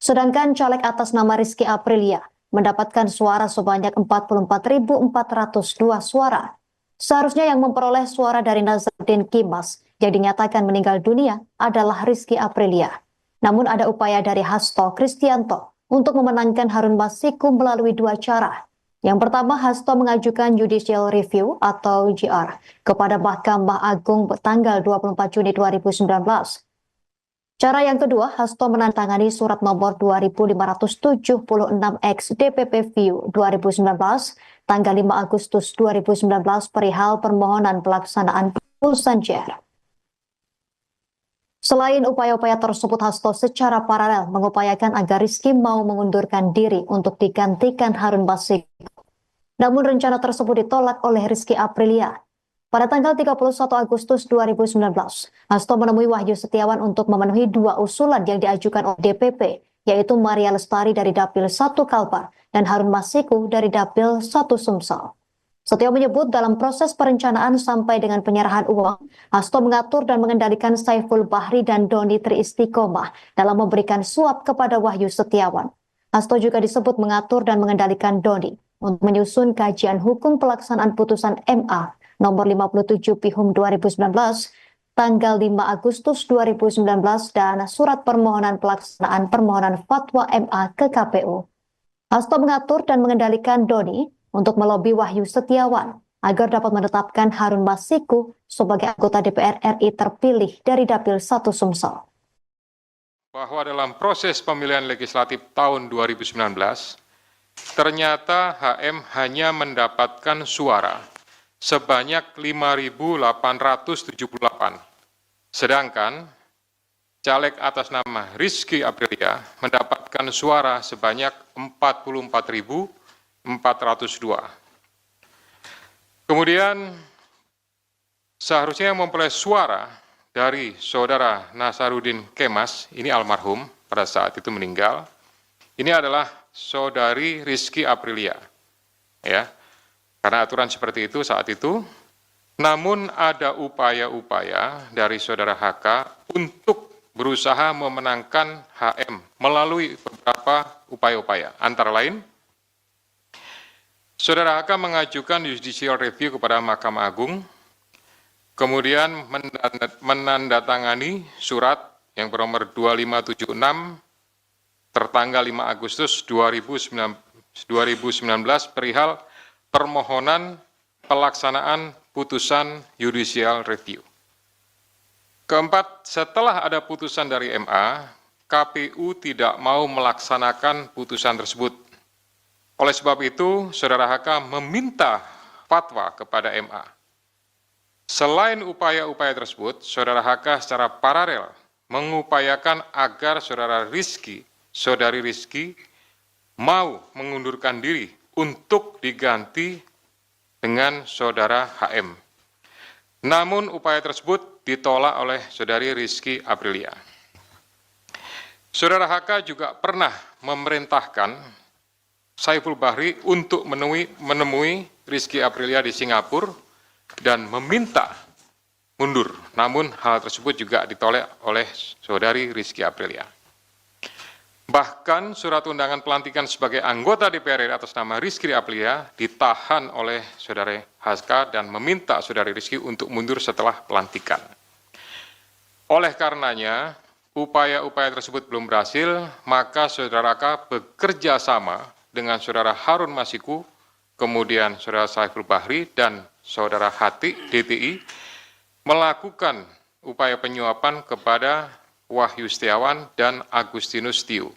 Sedangkan caleg atas nama Rizky Aprilia mendapatkan suara sebanyak 44.402 suara. Seharusnya yang memperoleh suara dari Nazarudin Kimas yang dinyatakan meninggal dunia adalah Rizky Aprilia. Namun ada upaya dari Hasto Kristianto untuk memenangkan Harun Masiku melalui dua cara. Yang pertama, Hasto mengajukan judicial review atau JR kepada Mahkamah Agung tanggal 24 Juni 2019. Cara yang kedua, Hasto menandatangani surat nomor 2576X DPP View 2019 tanggal 5 Agustus 2019 perihal permohonan pelaksanaan putusan JR. Selain upaya-upaya tersebut, Hasto secara paralel mengupayakan agar Rizky mau mengundurkan diri untuk digantikan Harun Masiku. Namun rencana tersebut ditolak oleh Rizky Aprilia. Pada tanggal 31 Agustus 2019, Hasto menemui Wahyu Setiawan untuk memenuhi dua usulan yang diajukan oleh DPP, yaitu Maria Lestari dari Dapil 1 Kalbar dan Harun Masiku dari Dapil 1 Sumsel. Setio menyebut dalam proses perencanaan sampai dengan penyerahan uang, Hasto mengatur dan mengendalikan Saiful Bahri dan Doni Triistiqomah dalam memberikan suap kepada Wahyu Setiawan. Hasto juga disebut mengatur dan mengendalikan Doni untuk menyusun kajian hukum pelaksanaan putusan MA nomor 57 Pihum 2019 tanggal 5 Agustus 2019 dan surat permohonan pelaksanaan permohonan fatwa MA ke KPU. Hasto mengatur dan mengendalikan Doni untuk melobi Wahyu Setiawan agar dapat menetapkan Harun Masiku sebagai anggota DPR RI terpilih dari Dapil 1 Sumsel. Bahwa dalam proses pemilihan legislatif tahun 2019, ternyata HM hanya mendapatkan suara sebanyak 5.878. Sedangkan caleg atas nama Rizky Aprilia mendapatkan suara sebanyak 44.402. Kemudian seharusnya yang memperoleh suara dari saudara Nasaruddin Kemas, ini almarhum pada saat itu meninggal, ini adalah saudari Rizky Aprilia. Ya, karena aturan seperti itu saat itu, namun ada upaya-upaya dari saudara HK untuk berusaha memenangkan HM melalui beberapa upaya-upaya. Antara lain, saudara HK mengajukan judicial review kepada Mahkamah Agung, kemudian menandatangani surat yang bernomor 2576 tertanggal 5 Agustus 2019 perihal permohonan pelaksanaan putusan judicial review. Keempat, setelah ada putusan dari MA, KPU tidak mau melaksanakan putusan tersebut. Oleh sebab itu, saudara HK meminta fatwa kepada MA. Selain upaya-upaya tersebut, saudara HK secara paralel mengupayakan agar saudari Rizky mau mengundurkan diri untuk diganti dengan saudara HM. Namun upaya tersebut ditolak oleh saudari Rizky Aprilia. Saudara HK juga pernah memerintahkan Saiful Bahri untuk menemui Rizky Aprilia di Singapura dan meminta mundur. Namun hal tersebut juga ditolak oleh saudari Rizky Aprilia. Bahkan surat undangan pelantikan sebagai anggota DPR RI atas nama Rizky Aprilia ditahan oleh saudari HK dan meminta saudari Rizky untuk mundur setelah pelantikan. Oleh karenanya, upaya-upaya tersebut belum berhasil, maka saudara HK bekerja sama dengan saudara Harun Masiku, kemudian saudara Saiful Bahri, dan saudara Hati DTI melakukan upaya penyuapan kepada Wahyu Setiawan dan Agustinus Tio,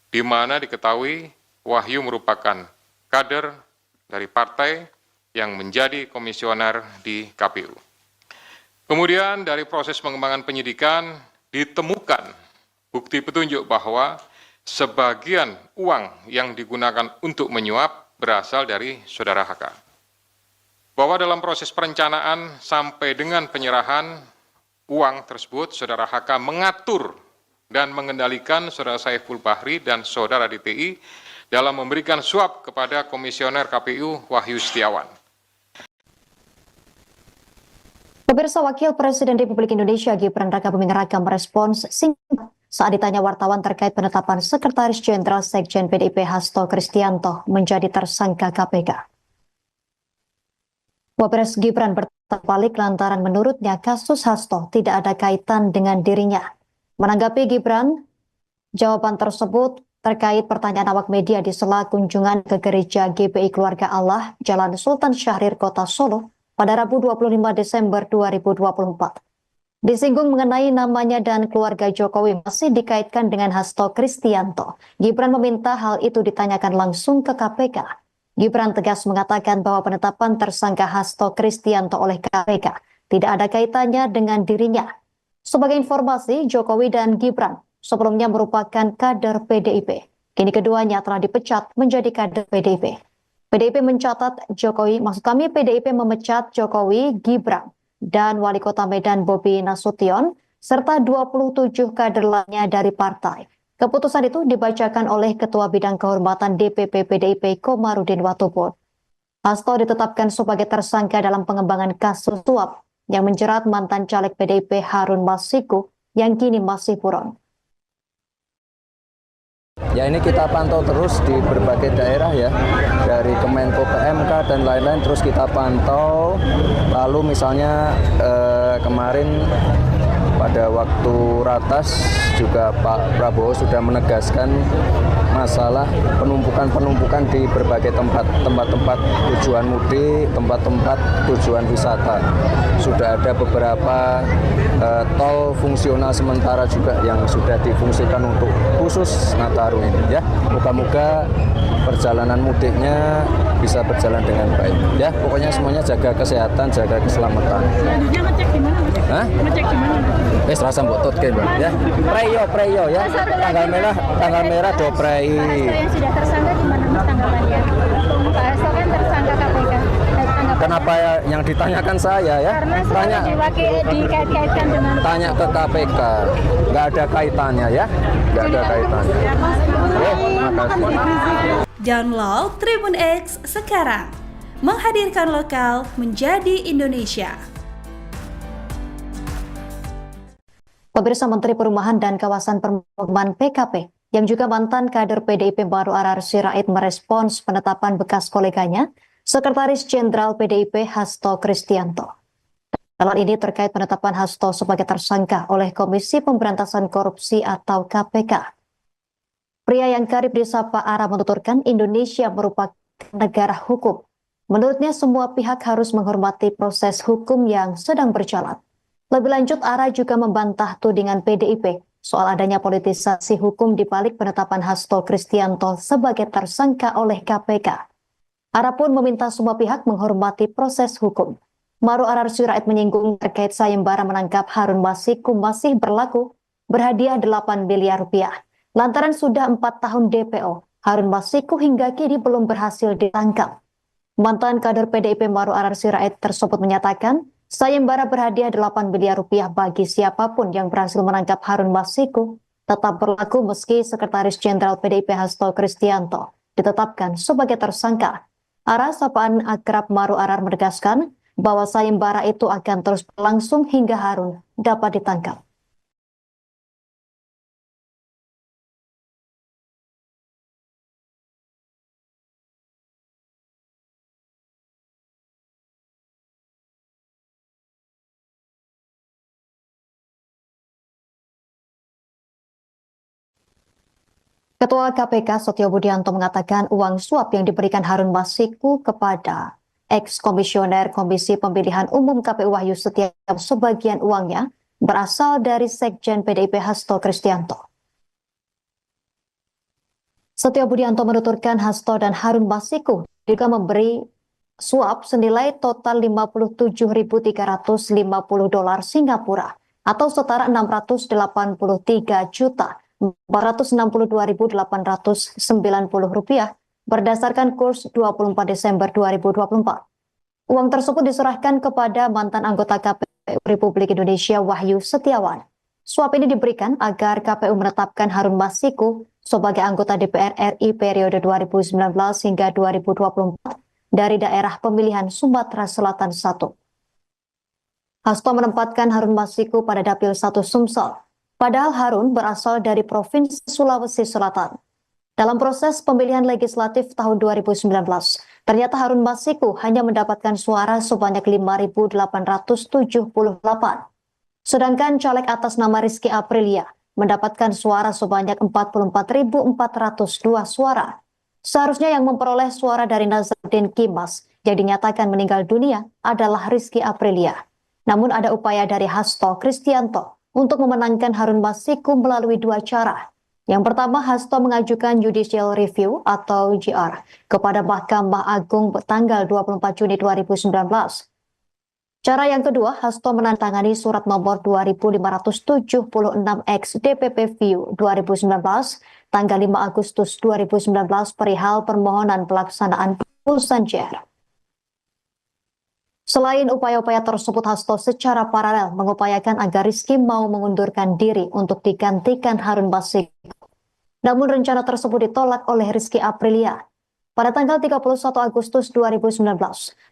di mana diketahui Wahyu merupakan kader dari partai yang menjadi komisioner di KPU. Kemudian dari proses pengembangan penyidikan ditemukan bukti petunjuk bahwa sebagian uang yang digunakan untuk menyuap berasal dari saudara HK. Bahwa dalam proses perencanaan sampai dengan penyerahan uang tersebut, saudara HK mengatur dan mengendalikan saudara Saiful Bahri dan saudara DTI dalam memberikan suap kepada komisioner KPU Wahyu Setiawan. Pemirsa, Wakil Presiden Republik Indonesia Gibran Rakabuming Raka merespons singkat saat ditanya wartawan terkait penetapan Sekretaris Jenderal Sekjen PDIP Hasto Kristianto menjadi tersangka KPK. Wapres Gibran bertanya balik lantaran menurutnya kasus Hasto tidak ada kaitan dengan dirinya. Menanggapi Gibran, jawaban tersebut terkait pertanyaan awak media di sela kunjungan ke gereja GPI Keluarga Allah, Jalan Sultan Syahrir, Kota Solo pada Rabu 25 Desember 2024. Disinggung mengenai namanya dan keluarga Jokowi masih dikaitkan dengan Hasto Kristianto. Gibran meminta hal itu ditanyakan langsung ke KPK. Gibran tegas mengatakan bahwa penetapan tersangka Hasto Kristianto oleh KPK tidak ada kaitannya dengan dirinya. Sebagai informasi, Jokowi dan Gibran sebelumnya merupakan kader PDIP. Kini keduanya telah dipecat menjadi kader PDIP. PDIP mencatat PDIP memecat Jokowi, Gibran, dan Wali Kota Medan Bobi Nasution, serta 27 kader lainnya dari partai. Keputusan itu dibacakan oleh Ketua Bidang Kehormatan DPP PDIP Komarudin Watubun. Hasto ditetapkan sebagai tersangka dalam pengembangan kasus suap yang menjerat mantan caleg PDIP Harun Masiku yang kini masih buron. Ya, ini kita pantau terus di berbagai daerah ya, dari Kemenko PMK dan lain-lain terus kita pantau. Lalu misalnya kemarin pada waktu ratas juga Pak Prabowo sudah menegaskan masalah penumpukan di berbagai tempat tujuan mudik, tempat-tempat tujuan wisata. Sudah ada beberapa tol fungsional sementara juga yang sudah difungsikan untuk khusus Nataru ini ya. Moga-moga perjalanan mudiknya bisa berjalan dengan baik ya. Pokoknya semuanya jaga kesehatan, jaga keselamatan. Selanjutnya ngecek di mana, Mas? Hah? Ngecek di mana, Mas? Rasa mbok tutke, Mbak ya. Preyo ya. Tanggal merah do prei. Pak Hasto yang sudah tersangka di mana, Mas, tanggapannya? Pak Hasto kan tersangka KPK. Kenapa yang ditanyakan saya ya? Karena Tanya dikait-kaitkan dengan tanya ke KPK. Nggak ada kaitannya ya. Nggak ada kaitannya. Makasih. Download Tribun X sekarang. Menghadirkan lokal menjadi Indonesia. Pemirsa, Menteri Perumahan dan Kawasan Permukiman PKP yang juga mantan kader PDIP Baru Arar Sirait merespons penetapan bekas koleganya, Sekretaris Jenderal PDIP Hasto Kristianto. Dalam ini terkait penetapan Hasto sebagai tersangka oleh Komisi Pemberantasan Korupsi atau KPK. Pria yang kerap disapa Ara menuturkan Indonesia merupakan negara hukum. Menurutnya semua pihak harus menghormati proses hukum yang sedang berjalan. Lebih lanjut, Ara juga membantah tudingan PDIP soal adanya politisasi hukum di balik penetapan Hasto Kristianto sebagai tersangka oleh KPK. Ara pun meminta semua pihak menghormati proses hukum. Baru Arar Sirait menyinggung terkait sayembara menangkap Harun Masiku masih berlaku, berhadiah 8 miliar rupiah. Lantaran sudah 4 tahun DPO, Harun Masiku hingga kini belum berhasil ditangkap. Mantan kader PDIP Baru Arar Sirait tersebut menyatakan, sayembara berhadiah 8 miliar rupiah bagi siapapun yang berhasil menangkap Harun Masiku tetap berlaku meski Sekretaris Jenderal PDIP Hasto Kristianto ditetapkan sebagai tersangka. Ara sapaan akrab Baru Arar menegaskan bahwa sayembara itu akan terus berlangsung hingga Harun dapat ditangkap. Ketua KPK Setio Budianto mengatakan uang suap yang diberikan Harun Masiku kepada ex-komisioner Komisi Pemilihan Umum KPU Wahyu Setiawan sebagian uangnya berasal dari Sekjen PDIP Hasto Kristianto. Setio Budianto menuturkan Hasto dan Harun Masiku juga memberi suap senilai total $57.350 Singapura atau setara 683 juta 462.890 rupiah berdasarkan kurs 24 Desember 2024. Uang tersebut diserahkan kepada mantan anggota KPU Republik Indonesia Wahyu Setiawan. Suap ini diberikan agar KPU menetapkan Harun Masiku sebagai anggota DPR RI periode 2019 hingga 2024 dari daerah pemilihan Sumatera Selatan 1. Hasto menempatkan Harun Masiku pada Dapil 1 Sumsel. Padahal Harun berasal dari Provinsi Sulawesi Selatan. Dalam proses pemilihan legislatif tahun 2019, ternyata Harun Masiku hanya mendapatkan suara sebanyak 5.878. Sedangkan caleg atas nama Rizky Aprilia mendapatkan suara sebanyak 44.402 suara. Seharusnya yang memperoleh suara dari Nazarudin Kimas yang dinyatakan meninggal dunia adalah Rizky Aprilia. Namun ada upaya dari Hasto Kristianto untuk memenangkan Harun Masiku melalui dua cara. Yang pertama, Hasto mengajukan judicial review atau JR kepada Mahkamah Agung tanggal 24 Juni 2019. Cara yang kedua, Hasto menandatangani surat nomor 2576X DPP-VIU 2019 tanggal 5 Agustus 2019 perihal permohonan pelaksanaan putusan JR. Selain upaya-upaya tersebut, Hasto secara paralel mengupayakan agar Rizky mau mengundurkan diri untuk digantikan Harun Masiku. Namun rencana tersebut ditolak oleh Rizky Aprilia. Pada tanggal 31 Agustus 2019,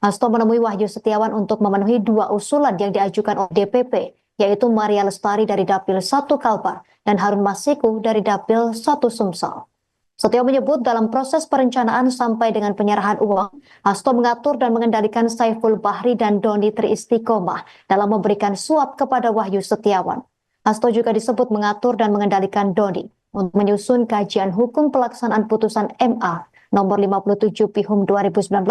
Hasto menemui Wahyu Setiawan untuk memenuhi dua usulan yang diajukan oleh DPP, yaitu Maria Lestari dari Dapil 1 Kalbar dan Harun Masiku dari Dapil 1 Sumsel. Setio menyebut dalam proses perencanaan sampai dengan penyerahan uang, Hasto mengatur dan mengendalikan Saiful Bahri dan Doni Triistiqomah dalam memberikan suap kepada Wahyu Setiawan. Hasto juga disebut mengatur dan mengendalikan Doni untuk menyusun kajian hukum pelaksanaan putusan MA nomor 57 Pihum 2019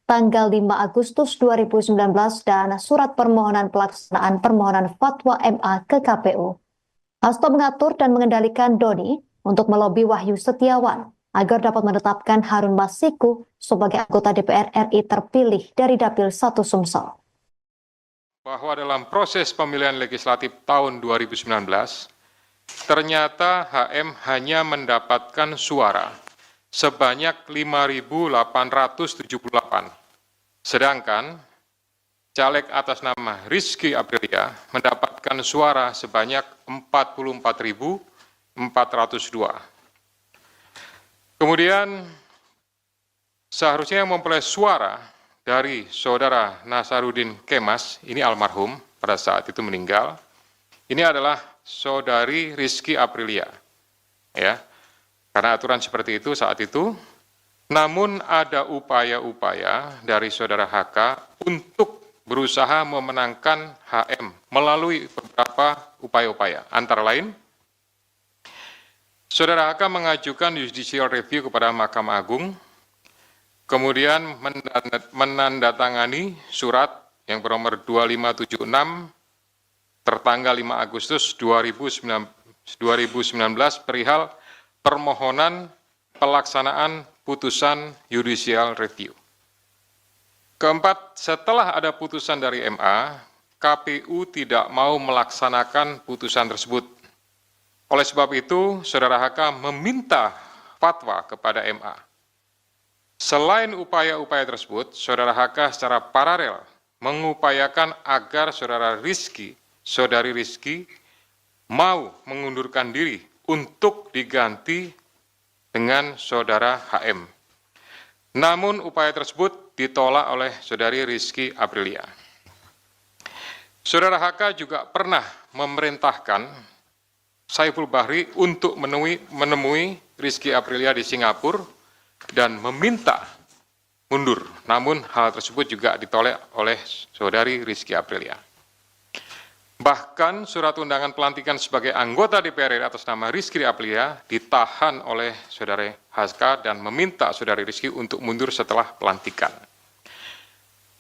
tanggal 5 Agustus 2019 dan surat permohonan pelaksanaan permohonan fatwa MA ke KPU. Hasto mengatur dan mengendalikan Doni untuk melobi Wahyu Setiawan agar dapat menetapkan Harun Masiku sebagai anggota DPR RI terpilih dari Dapil 1 Sumsel. Bahwa dalam proses pemilihan legislatif tahun 2019, ternyata HM hanya mendapatkan suara sebanyak 5.878, sedangkan caleg atas nama Rizky Aprilia mendapatkan suara sebanyak 44.402. Kemudian seharusnya yang memperoleh suara dari saudara Nasaruddin Kemas, ini almarhum pada saat itu meninggal, ini adalah saudari Rizky Aprilia, ya, karena aturan seperti itu saat itu. Namun ada upaya-upaya dari saudara HK untuk berusaha memenangkan HM melalui beberapa upaya-upaya. Antara lain, saudara HK mengajukan judicial review kepada Mahkamah Agung, kemudian menandatangani surat yang bernomor 2576 tertanggal 5 Agustus 2019 perihal permohonan pelaksanaan putusan judicial review. Keempat, setelah ada putusan dari MA, KPU tidak mau melaksanakan putusan tersebut. Oleh sebab itu, saudara HK meminta fatwa kepada MA. Selain upaya-upaya tersebut, saudara HK secara paralel mengupayakan agar saudari Rizky mau mengundurkan diri untuk diganti dengan saudara HM. Namun upaya tersebut ditolak oleh saudari Rizky Aprilia. Saudara HK juga pernah memerintahkan Saiful Bahri untuk menemui Rizky Aprilia di Singapura dan meminta mundur. Namun hal tersebut juga ditolak oleh saudari Rizky Aprilia. Bahkan surat undangan pelantikan sebagai anggota DPR RI atas nama Rizky Aprilia ditahan oleh saudari HK dan meminta saudari Rizky untuk mundur setelah pelantikan.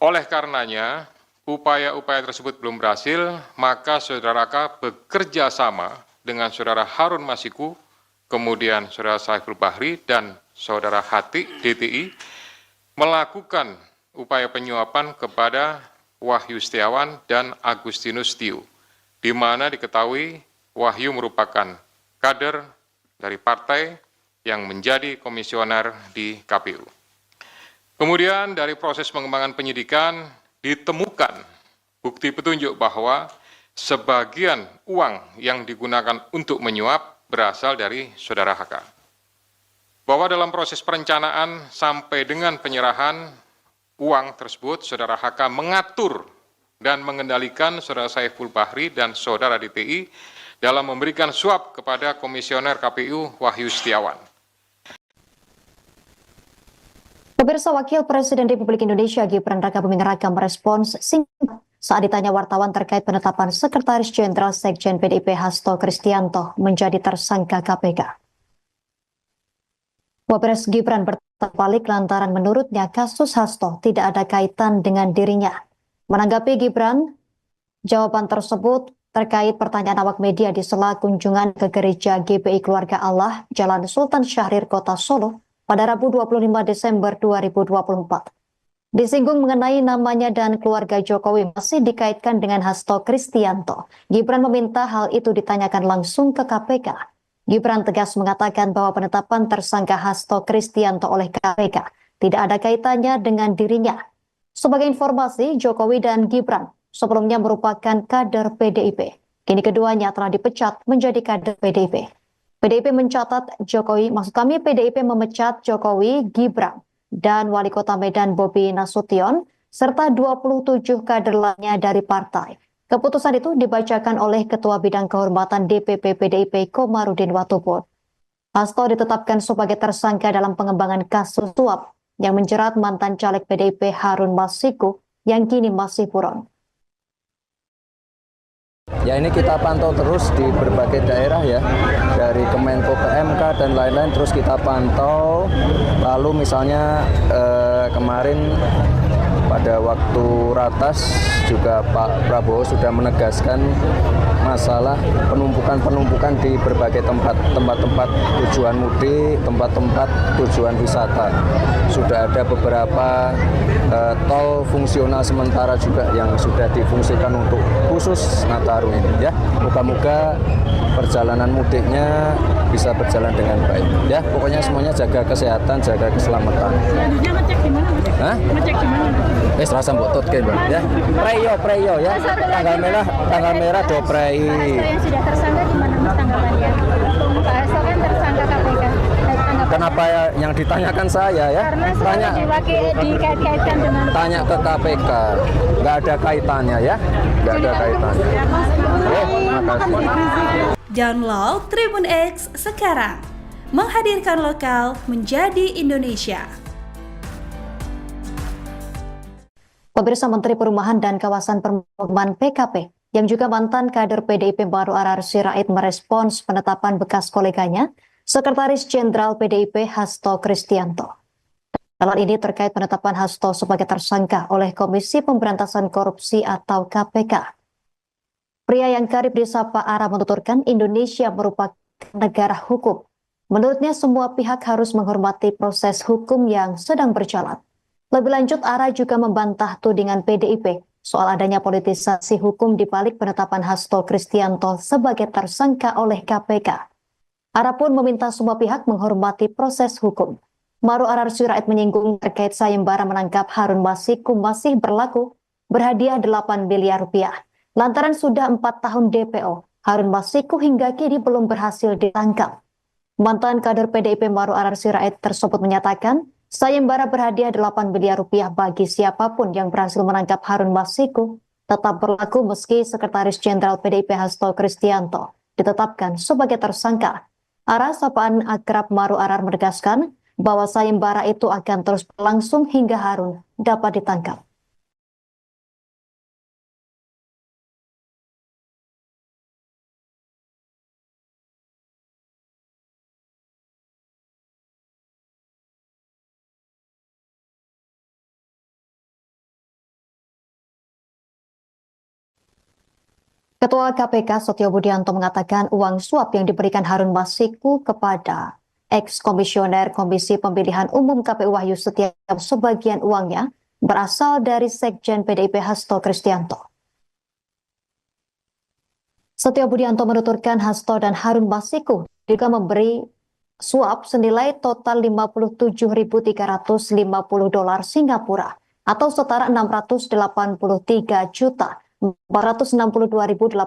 Oleh karenanya, upaya-upaya tersebut belum berhasil, maka saudara HK bekerja sama dengan saudara Harun Masiku, kemudian saudara Saiful Bahri dan saudara Hati DTI melakukan upaya penyuapan kepada Wahyu Setiawan dan Agustinus Tio, di mana diketahui Wahyu merupakan kader dari partai yang menjadi komisioner di KPU. Kemudian dari proses pengembangan penyidikan ditemukan bukti petunjuk bahwa sebagian uang yang digunakan untuk menyuap berasal dari saudara HK. Bahwa dalam proses perencanaan sampai dengan penyerahan uang tersebut, saudara HK mengatur dan mengendalikan saudara Saiful Bahri dan saudara DTI dalam memberikan suap kepada komisioner KPU Wahyu Setiawan. Pemirsa, Wakil Presiden Republik Indonesia Gibran Rakabuming Raka merespons singkat saat ditanya wartawan terkait penetapan Sekretaris Jenderal Sekjen PDIP Hasto Kristianto menjadi tersangka KPK. Wapres Gibran berbalik lantaran menurutnya kasus Hasto tidak ada kaitan dengan dirinya. Menanggapi Gibran, jawaban tersebut terkait pertanyaan awak media di sela kunjungan ke gereja GBI Keluarga Allah, Jalan Sultan Syahrir, Kota Solo, pada Rabu 25 Desember 2024. Disinggung mengenai namanya dan keluarga Jokowi masih dikaitkan dengan Hasto Kristianto. Gibran meminta hal itu ditanyakan langsung ke KPK. Gibran tegas mengatakan bahwa penetapan tersangka Hasto Kristianto oleh KPK tidak ada kaitannya dengan dirinya. Sebagai informasi, Jokowi dan Gibran sebelumnya merupakan kader PDIP. Kini keduanya telah dipecat menjadi kader PDIP. PDIP mencatat PDIP memecat Jokowi, Gibran, dan Wali Kota Medan Bobi Nasution, serta 27 kader lainnya dari partai. Keputusan itu dibacakan oleh Ketua Bidang Kehormatan DPP PDIP Komarudin Watubun. Hasto ditetapkan sebagai tersangka dalam pengembangan kasus suap yang menjerat mantan caleg PDIP Harun Masiku yang kini masih buron. Ya, ini kita pantau terus di berbagai daerah ya, dari Kemenko PMK dan lain-lain terus kita pantau. Lalu misalnya kemarin pada waktu ratas juga Pak Prabowo sudah menegaskan masalah penumpukan di berbagai tempat-tempat tujuan mudik, tempat-tempat tujuan wisata. Sudah ada beberapa tol fungsional sementara juga yang sudah difungsikan untuk khusus Nataru ini ya. Moga-moga perjalanan mudiknya bisa berjalan dengan baik ya. Pokoknya semuanya jaga kesehatan, jaga keselamatan. Selanjutnya ngecek di mana, Mas? Hah? Ngecek di mana? Rasa mbok tutke, Mbak ya. Preyo ya. Tanggal merah do prei. Pak Hasto yang sudah tersangka gimana, Mas, tanggapannya? Pak Hasto kan tersangka KPK. Kenapa yang ditanyakan saya ya? Karena selalu dikait-kaitkan dengan Tanya ke KPK. Nggak ada kaitannya ya. Nggak ada kaitannya. Makasih. Download Tribun X sekarang. Menghadirkan lokal menjadi Indonesia. Pemirsa, Menteri Perumahan dan Kawasan Permukiman PKP yang juga mantan kader PDIP Baru Arar Sirait merespons penetapan bekas koleganya, Sekretaris Jenderal PDIP Hasto Kristianto. Dalam ini terkait penetapan Hasto sebagai tersangka oleh Komisi Pemberantasan Korupsi atau KPK. Pria yang karib disapa Ara menuturkan Indonesia merupakan negara hukum. Menurutnya semua pihak harus menghormati proses hukum yang sedang berjalan. Lebih lanjut, Ara juga membantah tudingan PDIP soal adanya politisasi hukum di balik penetapan Hasto Kristianto sebagai tersangka oleh KPK. Ara pun meminta semua pihak menghormati proses hukum. Baru Arar Sirait menyinggung terkait sayembara menangkap Harun Masiku masih berlaku, berhadiah 8 miliar rupiah. Lantaran sudah 4 tahun DPO, Harun Masiku hingga kini belum berhasil ditangkap. Mantan kader PDIP Baru Arar Sirait tersebut menyatakan, sayembara berhadiah 8 miliar rupiah bagi siapapun yang berhasil menangkap Harun Masiku tetap berlaku meski Sekretaris Jenderal PDIP Hasto Kristianto ditetapkan sebagai tersangka. Ara sapaan akrab Baru Arar menegaskan bahwa sayembara itu akan terus berlangsung hingga Harun dapat ditangkap. Ketua KPK Setio Budianto mengatakan uang suap yang diberikan Harun Masiku kepada ex-komisioner Komisi Pemilihan Umum KPU Wahyu Setiawan sebagian uangnya berasal dari Sekjen PDIP Hasto Kristianto. Setio Budianto menuturkan Hasto dan Harun Masiku juga memberi suap senilai total 57.350 dolar Singapura atau setara 683 juta 462.890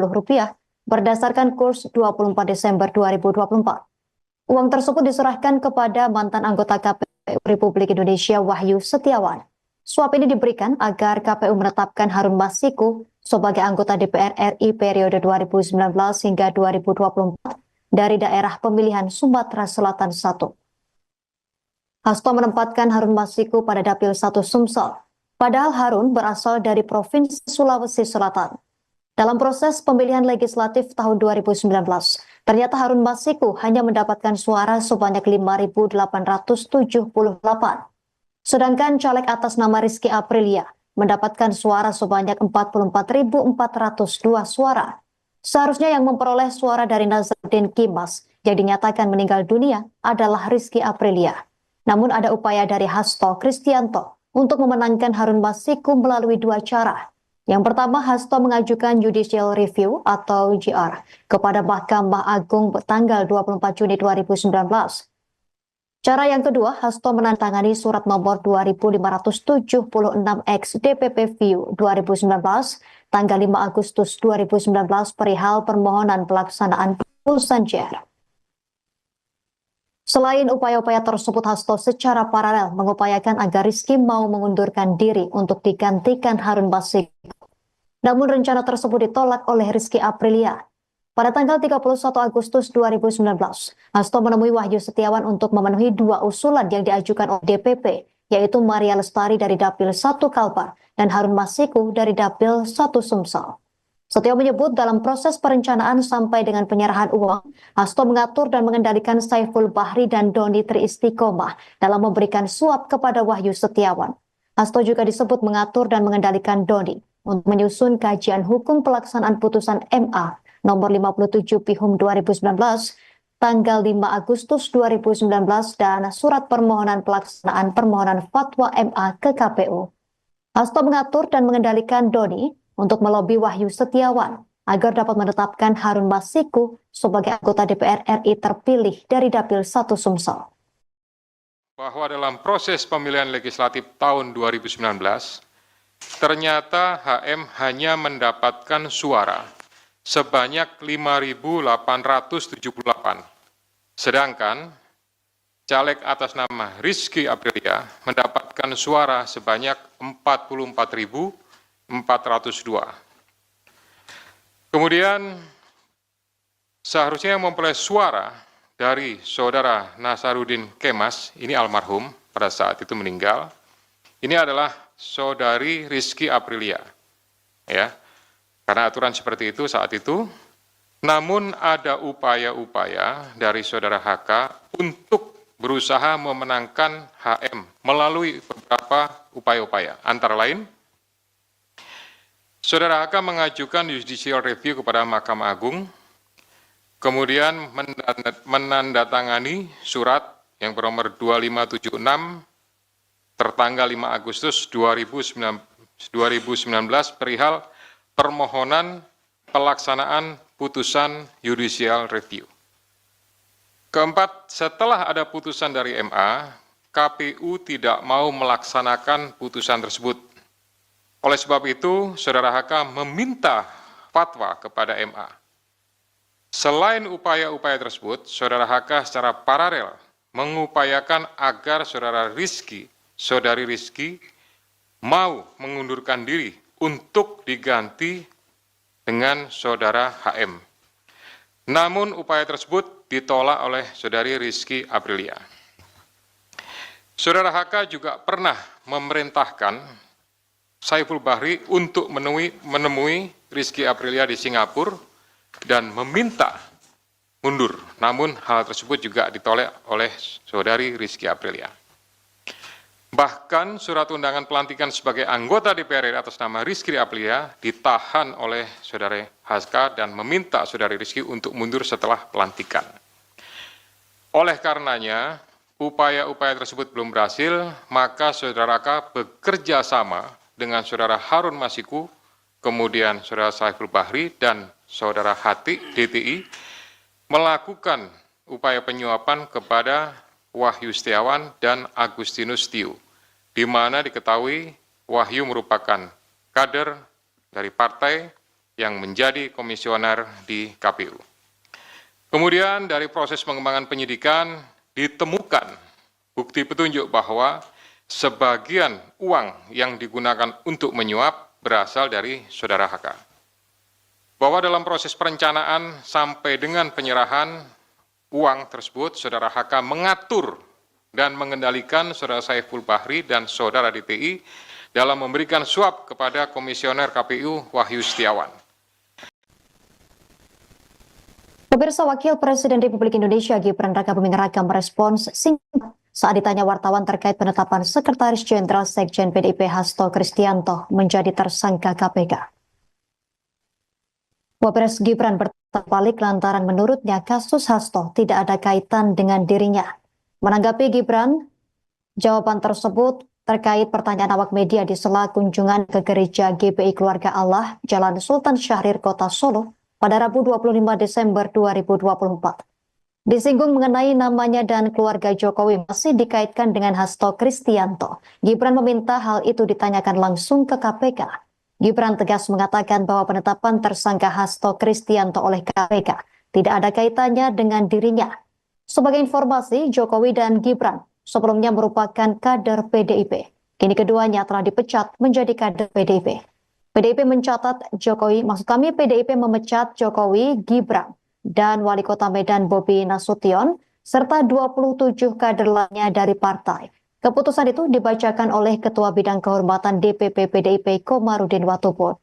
rupiah berdasarkan kurs 24 Desember 2024. Uang tersebut diserahkan kepada mantan anggota KPU Republik Indonesia Wahyu Setiawan. Suap ini diberikan agar KPU menetapkan Harun Masiku sebagai anggota DPR RI periode 2019 hingga 2024 dari daerah pemilihan Sumatera Selatan 1. Hasto menempatkan Harun Masiku pada Dapil 1 Sumsel. Padahal Harun berasal dari Provinsi Sulawesi Selatan. Dalam proses pemilihan legislatif tahun 2019, ternyata Harun Masiku hanya mendapatkan suara sebanyak 5.878. Sedangkan caleg atas nama Rizky Aprilia mendapatkan suara sebanyak 44.402 suara. Seharusnya yang memperoleh suara dari Nazarudin Kimas yang dinyatakan meninggal dunia adalah Rizky Aprilia. Namun ada upaya dari Hasto Kristianto untuk memenangkan Harun Masiku melalui dua cara. Yang pertama, Hasto mengajukan judicial review atau JR kepada Mahkamah Agung tanggal 24 Juni 2019. Cara yang kedua, Hasto menandatangani surat nomor 2576 X DPP View 2019 tanggal 5 Agustus 2019 perihal permohonan pelaksanaan putusan JR. Selain upaya-upaya tersebut, Hasto secara paralel mengupayakan agar Rizky mau mengundurkan diri untuk digantikan Harun Masiku. Namun rencana tersebut ditolak oleh Rizky Aprilia. Pada tanggal 31 Agustus 2019, Hasto menemui Wahyu Setiawan untuk memenuhi dua usulan yang diajukan oleh DPP, yaitu Maria Lestari dari Dapil 1 Kalbar dan Harun Masiku dari Dapil 1 Sumsel. Setio menyebut dalam proses perencanaan sampai dengan penyerahan uang, Hasto mengatur dan mengendalikan Saiful Bahri dan Doni Triistiqomah dalam memberikan suap kepada Wahyu Setiawan. Hasto juga disebut mengatur dan mengendalikan Doni untuk menyusun kajian hukum pelaksanaan putusan MA nomor 57 Pihum 2019 tanggal 5 Agustus 2019 dan surat permohonan pelaksanaan permohonan fatwa MA ke KPU. Hasto mengatur dan mengendalikan Doni untuk melobi Wahyu Setiawan agar dapat menetapkan Harun Masiku sebagai anggota DPR RI terpilih dari Dapil 1 Sumsel. Bahwa dalam proses pemilihan legislatif tahun 2019, ternyata HM hanya mendapatkan suara sebanyak 5.878, sedangkan caleg atas nama Rizky Aprilia mendapatkan suara sebanyak 44.402. Kemudian seharusnya yang memperoleh suara dari saudara Nasaruddin Kemas, ini almarhum pada saat itu meninggal, ini adalah saudari Rizky Aprilia, ya, karena aturan seperti itu saat itu. Namun ada upaya-upaya dari saudara HK untuk berusaha memenangkan HM melalui beberapa upaya-upaya, antara lain saudara HK mengajukan judicial review kepada Mahkamah Agung, kemudian menandatangani surat yang bernomor 2576 tertanggal 5 Agustus 2019 perihal permohonan pelaksanaan putusan judicial review. Keempat, setelah ada putusan dari MA, KPU tidak mau melaksanakan putusan tersebut. Oleh sebab itu, saudara HK meminta fatwa kepada MA. Selain upaya-upaya tersebut, saudara HK secara paralel mengupayakan agar saudari Rizky mau mengundurkan diri untuk diganti dengan saudara HM. Namun upaya tersebut ditolak oleh saudari Rizky Aprilia. Saudara HK juga pernah memerintahkan Saiful Bahri untuk menemui Rizky Aprilia di Singapura dan meminta mundur. Namun hal tersebut juga ditolak oleh saudari Rizky Aprilia. Bahkan surat undangan pelantikan sebagai anggota DPR RI atas nama Rizky Aprilia ditahan oleh saudari HK dan meminta saudari Rizky untuk mundur setelah pelantikan. Oleh karenanya, upaya-upaya tersebut belum berhasil, maka saudara HK bekerja sama dengan saudara Harun Masiku, kemudian saudara Saiful Bahri dan saudara Hati DTI melakukan upaya penyuapan kepada Wahyu Setiawan dan Agustinus Tio, di mana diketahui Wahyu merupakan kader dari partai yang menjadi komisioner di KPU. Kemudian dari proses pengembangan penyidikan ditemukan bukti petunjuk bahwa sebagian uang yang digunakan untuk menyuap berasal dari saudara HK. Bahwa dalam proses perencanaan sampai dengan penyerahan uang tersebut, saudara HK mengatur dan mengendalikan saudara Saiful Bahri dan saudara DTI dalam memberikan suap kepada komisioner KPU Wahyu Setiawan. Pemirsa, Wakil Presiden Republik Indonesia Gibran Rakabuming Raka merespons singkat saat ditanya wartawan terkait penetapan Sekretaris Jenderal Sekjen PDIP Hasto Kristianto menjadi tersangka KPK. Wapres Gibran bertanya balik lantaran menurutnya kasus Hasto tidak ada kaitan dengan dirinya. Menanggapi Gibran, jawaban tersebut terkait pertanyaan awak media di sela kunjungan ke gereja GPI Keluarga Allah, Jalan Sultan Syahrir, Kota Solo, pada Rabu 25 Desember 2024. Disinggung mengenai namanya dan keluarga Jokowi masih dikaitkan dengan Hasto Kristianto. Gibran meminta hal itu ditanyakan langsung ke KPK. Gibran tegas mengatakan bahwa penetapan tersangka Hasto Kristianto oleh KPK tidak ada kaitannya dengan dirinya. Sebagai informasi, Jokowi dan Gibran sebelumnya merupakan kader PDIP. Kini keduanya telah dipecat menjadi kader PDIP. PDIP mencatat PDIP memecat Jokowi, Gibran, dan Wali Kota Medan Bobi Nasution, serta 27 kader lainnya dari partai. Keputusan itu dibacakan oleh Ketua Bidang Kehormatan DPP PDIP Komarudin Watubun.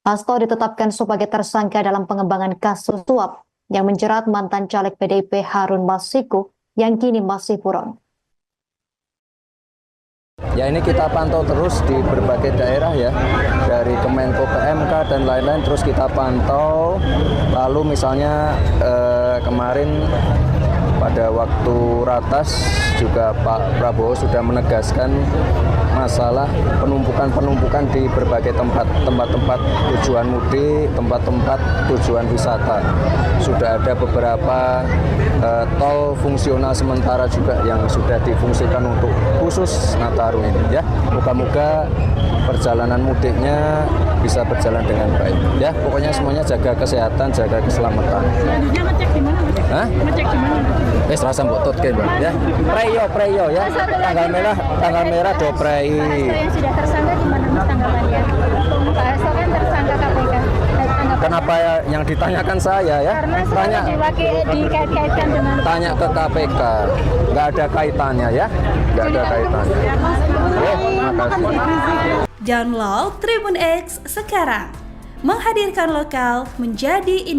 Hasto ditetapkan sebagai tersangka dalam pengembangan kasus suap yang menjerat mantan caleg PDIP Harun Masiku yang kini masih buron. Ya, ini kita pantau terus di berbagai daerah ya, dari Kemenko PMK dan lain-lain terus kita pantau. Lalu misalnya kemarin pada waktu ratas juga Pak Prabowo sudah menegaskan masalah penumpukan di berbagai tempat-tempat tujuan mudik, tempat-tempat tujuan wisata. Sudah ada beberapa tol fungsional sementara juga yang sudah difungsikan untuk khusus Nataru ini ya. Moga-moga perjalanan mudiknya bisa berjalan dengan baik ya. Pokoknya semuanya jaga kesehatan, jaga keselamatan. Selanjutnya ngecek di mana, Mas? Hah? Ngecek di mana? Serasa mbok tutke, Bang ya. Preyo ya. Tanggal merah do prei. Pak Hasto yang sudah tersangka gimana, Mas, tanggapannya? Pak Hasto kan tersangka KPK. Kenapa yang ditanyakan saya ya? Karena selalu dikait-kaitkan dengan Tanya ke KPK, nggak ada kaitannya ya, nggak ada kaitannya. Makasih. Download Tribun X sekarang. Menghadirkan lokal menjadi Indonesia.